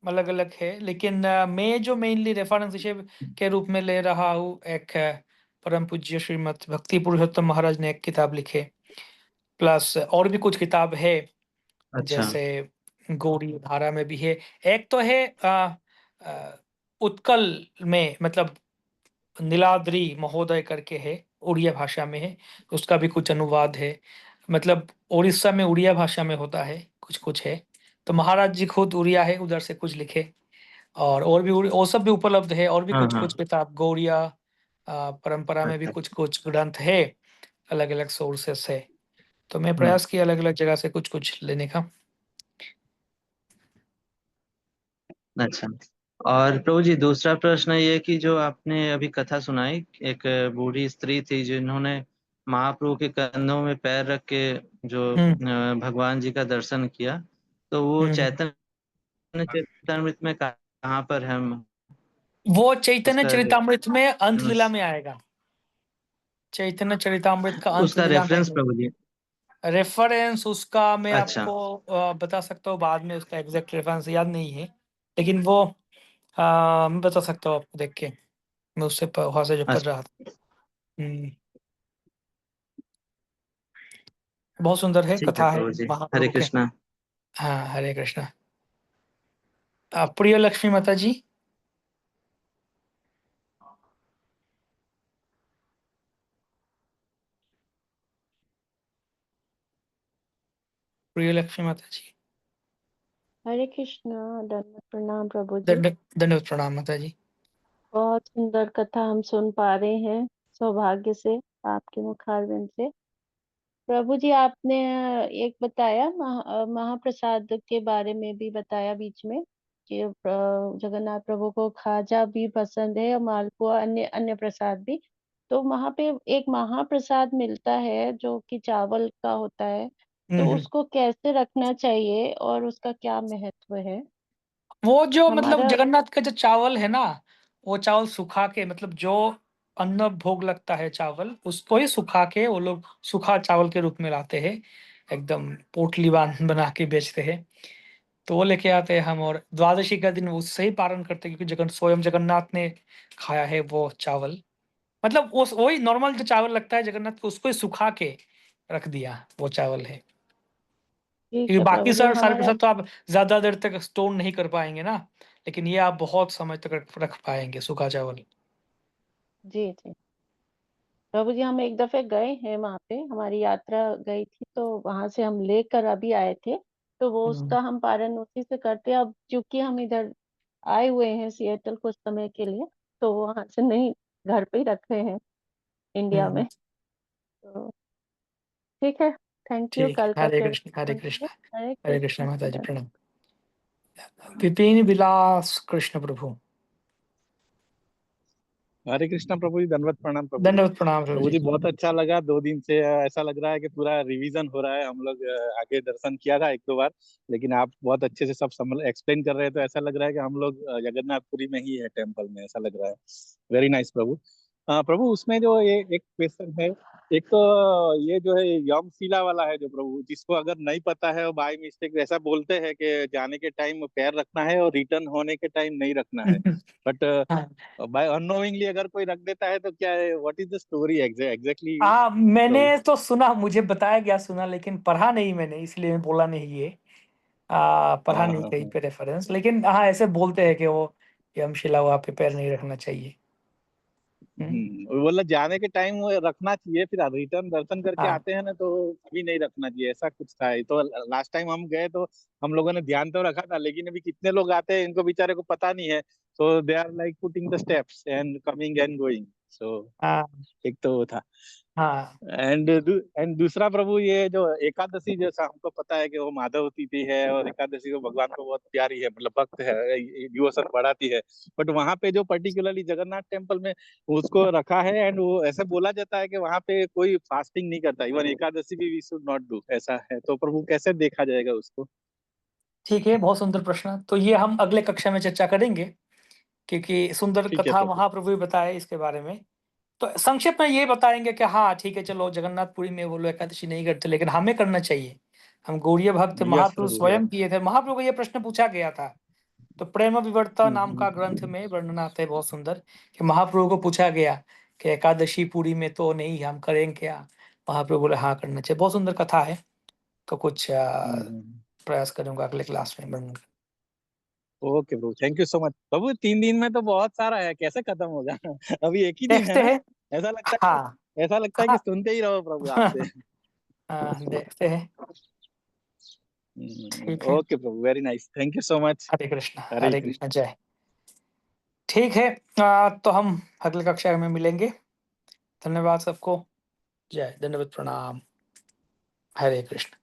Speaker 1: अलग-अलग है। लेकिन मैं जो मेनली रेफरेंस विषय के रूप में ले रहा हूँ, एक परम पूज्य श्रीमद् भक्ति पुरुषोत्तम महाराज ने एक किताब लिखे, प्लस और भी कुछ किताब है,
Speaker 4: अच्छा।
Speaker 1: जैसे गौड़ी धारा में भी है। एक तो है उत्कल में, मतलब नीलाद्री महोदय करके है, उड़िया भाषा में है, उसका भी कुछ अनुवाद है। मतलब उड़ीसा में उड़िया भाषा में होता है, कुछ-कुछ है। तो महाराज जी खुद उड़िया है, उधर से कुछ लिखे, और भी वो सब भी उपलब्ध है, और भी
Speaker 4: हाँ
Speaker 1: कुछ-कुछ
Speaker 4: हाँ।
Speaker 1: किताब गौड़िया परंपरा में भी
Speaker 4: अच्छा।
Speaker 1: कुछ-कुछ ग्रंथ है, अलग-अलग सोर्सेस है। तो मैं
Speaker 4: हम्म।
Speaker 1: प्रयास किया अलग-अलग जगह से कुछ-कुछ लेने का।
Speaker 4: अच्छा। और प्रभु जी दूसरा प्रश्न ये है कि जो आपने अभी कथा सुनाई, एक बूढ़ी स्त्री थी जिन्होंने महाप्रभु के कंधों में पैर रख के जो
Speaker 1: हुँ,
Speaker 4: भगवान जी का दर्शन किया, तो वो
Speaker 1: हुँ, हुँ।
Speaker 4: चैतन्य चरितमृत में कहाँ पर है हम
Speaker 1: वो चैतन्य
Speaker 4: उसका
Speaker 1: चरितामृत में अंत लीला
Speaker 4: रेफरेंस?
Speaker 1: में आएगा। चैतन्य चरितामृत का अंत
Speaker 4: उसका
Speaker 1: लीला में
Speaker 4: रेफरेंस प्रभु जी।
Speaker 1: रेफरेंस उसका मैं
Speaker 4: अच्छा।
Speaker 1: आपको बता सकता हूँ बाद में, उसका एग्जैक्ट रेफरेंस याद नहीं है, लेकिन वो मैं बता सकता हूँ आपको देख के, मैं उससे वहां से जो पढ़
Speaker 4: अच्छा।
Speaker 1: रहा था। बहुत सुंदर है,
Speaker 4: ठीक है
Speaker 1: कथा है
Speaker 4: प्रभु जी, हरे
Speaker 1: महाप्रभु के।
Speaker 4: कृष्णा।
Speaker 1: हाँ, हरे कृष्णा। प्रिय लक्ष्मी माता जी, प्रिय लक्ष्मी माता जी,
Speaker 5: हरे कृष्णा। दंडवत प्रणाम प्रभु जी।
Speaker 1: दंडवत प्रणाम माता जी।
Speaker 5: बहुत सुंदर कथा हम सुन पा रहे हैं, सौभाग्य से आपके मुखारविंद से। प्रभु जी आपने एक बताया महाप्रसाद के बारे में भी बताया बीच में कि जगन्नाथ प्रभु को खाजा भी पसंद है और मालपुआ, अन्य अन्य प्रसाद भी। तो वहां पे एक महाप्रसाद मिलता है जो कि चावल का होता है,
Speaker 1: हम्म,
Speaker 5: तो उसको कैसे रखना चाहिए और उसका क्या महत्व है?
Speaker 1: वो जो मतलब
Speaker 5: हमारा
Speaker 1: जगन्नाथ का जो चावल है ना, वो चावल सुखा के, मतलब जो अन्न भोग लगता है चावल, उसको ही सुखा के वो लोग सूखा चावल के रूप में लाते हैं, एकदम पोटली बना के बेचते हैं। तो वो लेके आते हैं हम, और द्वादशी का दिन वो उससे ही पारण करते हैं, क्योंकि स्वयं जगन्नाथ ने खाया है वो चावल। मतलब वो वही नॉर्मल जो चावल लगता है जगन्नाथ को, उसको ही सुखा के रख दिया, वो चावल है।
Speaker 5: ठीक
Speaker 1: क्योंकि
Speaker 5: है
Speaker 1: बाकी
Speaker 5: प्रभु जी,
Speaker 1: सारे
Speaker 5: हमारा
Speaker 1: प्रसाद तो आप ज़्यादा देर तक स्टोर नहीं कर पाएँगे ना, लेकिन ये आप बहुत समय तक रख पाएँगे सूखा चावल।
Speaker 5: जी जी प्रभु जी, हम एक दफे गए हैं वहां पे, हमारी यात्रा गई थी तो वहां से हम लेकर अभी आए थे, तो वो
Speaker 1: हुँ,
Speaker 5: उसका हम पारण उसी से करते हैं। अब क्योंकि हम इधर आए हुए हैं सिएटल कुछ समय के लिए, तो वहां से नहीं, घर पे ही रखे हैं इंडिया में।
Speaker 1: हुँ,
Speaker 5: तो ठीक है, थैंक यू,
Speaker 1: ठीक है।
Speaker 5: कल का
Speaker 1: हरे
Speaker 5: फिर
Speaker 1: कृष्ण, हरे
Speaker 5: सुनेंगे।
Speaker 1: कृष्ण,
Speaker 5: हरे
Speaker 1: हरे कृष्ण माता जी
Speaker 5: कृष्ण।
Speaker 1: प्रणाम। विपिन विलास कृष्ण प्रभु,
Speaker 6: हरे कृष्णा प्रभु जी, दंडवत प्रणाम प्रभु जी।
Speaker 1: दंडवत प्रणाम प्रभु
Speaker 6: प्रभु
Speaker 1: जी।
Speaker 6: जी बहुत अच्छा लगा, 2 दिन से ऐसा लग रहा है कि पूरा रिवीजन हो रहा है। हम लोग आगे दर्शन किया था 1-2 बार, लेकिन आप बहुत अच्छे से सब एक्सप्लेन कर रहे हैं, तो ऐसा लग रहा है कि हम लोग जगन्नाथपुरी में ही है, टेम्पल में, ऐसा लग रहा है। वेरी नाइस प्रभु। प्रभु उसमें जो ये एक क्वेश्चन है, एक तो ये जो है यमशिला वाला है जो प्रभु, जिसको अगर नहीं पता है और बाय मिस्टेक ऐसा बोलते हैं कि जाने के टाइम पैर रखना है और रिटर्न होने के टाइम नहीं रखना है, बट
Speaker 1: हाँ,
Speaker 6: बाय अननोइंगली अगर कोई रख देता है तो क्या है, what is the story exactly Prabhu?
Speaker 1: मैंने तो सुना, मुझे बताया गया सुना, लेकिन पढ़ा नहीं मैंने, इसलिए मैं बोला नहीं ये। पढ़ा
Speaker 6: हाँ
Speaker 1: नहीं
Speaker 6: हाँ
Speaker 1: कहीं
Speaker 6: हाँ।
Speaker 1: पे रेफरेंस, लेकिन हाँ, ऐसे बोलते हैं कि वो यमशिला वहाँ पे पैर नहीं रखना चाहिए। हुँ,
Speaker 6: वो बोला जाने के टाइम वो रखना चाहिए, फिर रिटर्न दर्शन करके
Speaker 1: हाँ,
Speaker 6: आते हैं ना तो अभी नहीं रखना चाहिए, ऐसा कुछ था। तो लास्ट टाइम हम गए तो हम लोगों ने ध्यान तो रखा था, लेकिन अभी कितने लोग आते हैं इनको बेचारे को पता नहीं है, so they are like putting the steps and coming and going. So
Speaker 1: हाँ,
Speaker 6: एक तो वो था।
Speaker 1: हाँ।
Speaker 6: एंड दूसरा प्रभु, ये जो एकादशी, जैसा हमको पता है कि वो माधव तिथि है और एकादशी को भगवान को बहुत प्यारी है, मतलब भक्त है, डिवोशन बढ़ाती है। बट वहां पे जो पर्टिकुलरली जगन्नाथ टेम्पल में उसको रखा है, एंड वो ऐसे बोला जाता है कि वहां पे कोई फास्टिंग नहीं करता, इवन एकादशी भी वी शुड नॉट डू, ऐसा है। तो प्रभु कैसे देखा जाएगा उसको?
Speaker 1: ठीक है, बहुत सुंदर प्रश्न। तो ये हम अगले कक्षा में चर्चा करेंगे, क्योंकि सुंदर
Speaker 6: ठीक है
Speaker 1: कथा
Speaker 6: प्रभु।
Speaker 1: महाप्रभु ही बताए इसके बारे में। तो संक्षेप में ये बताएंगे कि हाँ ठीक है, चलो जगन्नाथपुरी में वो लोग एकादशी नहीं करते, लेकिन हमें करना चाहिए। हम गौड़ीय भक्त
Speaker 6: यस
Speaker 1: महाप्रभु
Speaker 6: प्रभु,
Speaker 1: स्वयं
Speaker 6: यस।
Speaker 1: किए थे, महाप्रभु को ये प्रश्न पूछा गया था। तो प्रेम विवर्ता नाम का
Speaker 6: हम्म।
Speaker 1: ग्रंथ में वर्णन आता है बहुत सुंदर, कि महाप्रभु को पूछा गया कि एकादशी पूरी में तो नहीं, हम करें क्या? महाप्रभु बोले हाँ करना चाहिए। बहुत सुंदर कथा है। तो कुछ प्रयास करूंगा अगले क्लास में वर्णन करने।
Speaker 6: Okay Prabhu, thank you so much Prabhu. 3 दिन में तो बहुत सारा है, कैसे खत्म होगा? अभी एक ही दिन है
Speaker 1: देखते
Speaker 6: ना?
Speaker 1: हैं।
Speaker 6: ऐसा लगता है
Speaker 1: हाँ
Speaker 6: कि ऐसा लगता है कि
Speaker 1: हाँ
Speaker 6: सुनते ही रहो प्रभु आपसे।
Speaker 1: देखते हैं। ठीक है।
Speaker 6: Okay Prabhu, very nice, thank you so much.
Speaker 1: Hare Krishna,
Speaker 6: Hare
Speaker 1: Hare
Speaker 6: Krishna.
Speaker 1: Krishna, जय। ठीक है, तो हम अगले कक्षा में मिलेंगे। धन्यवाद सबको। जय, धन्यवाद, प्रणाम। हरे कृष्ण।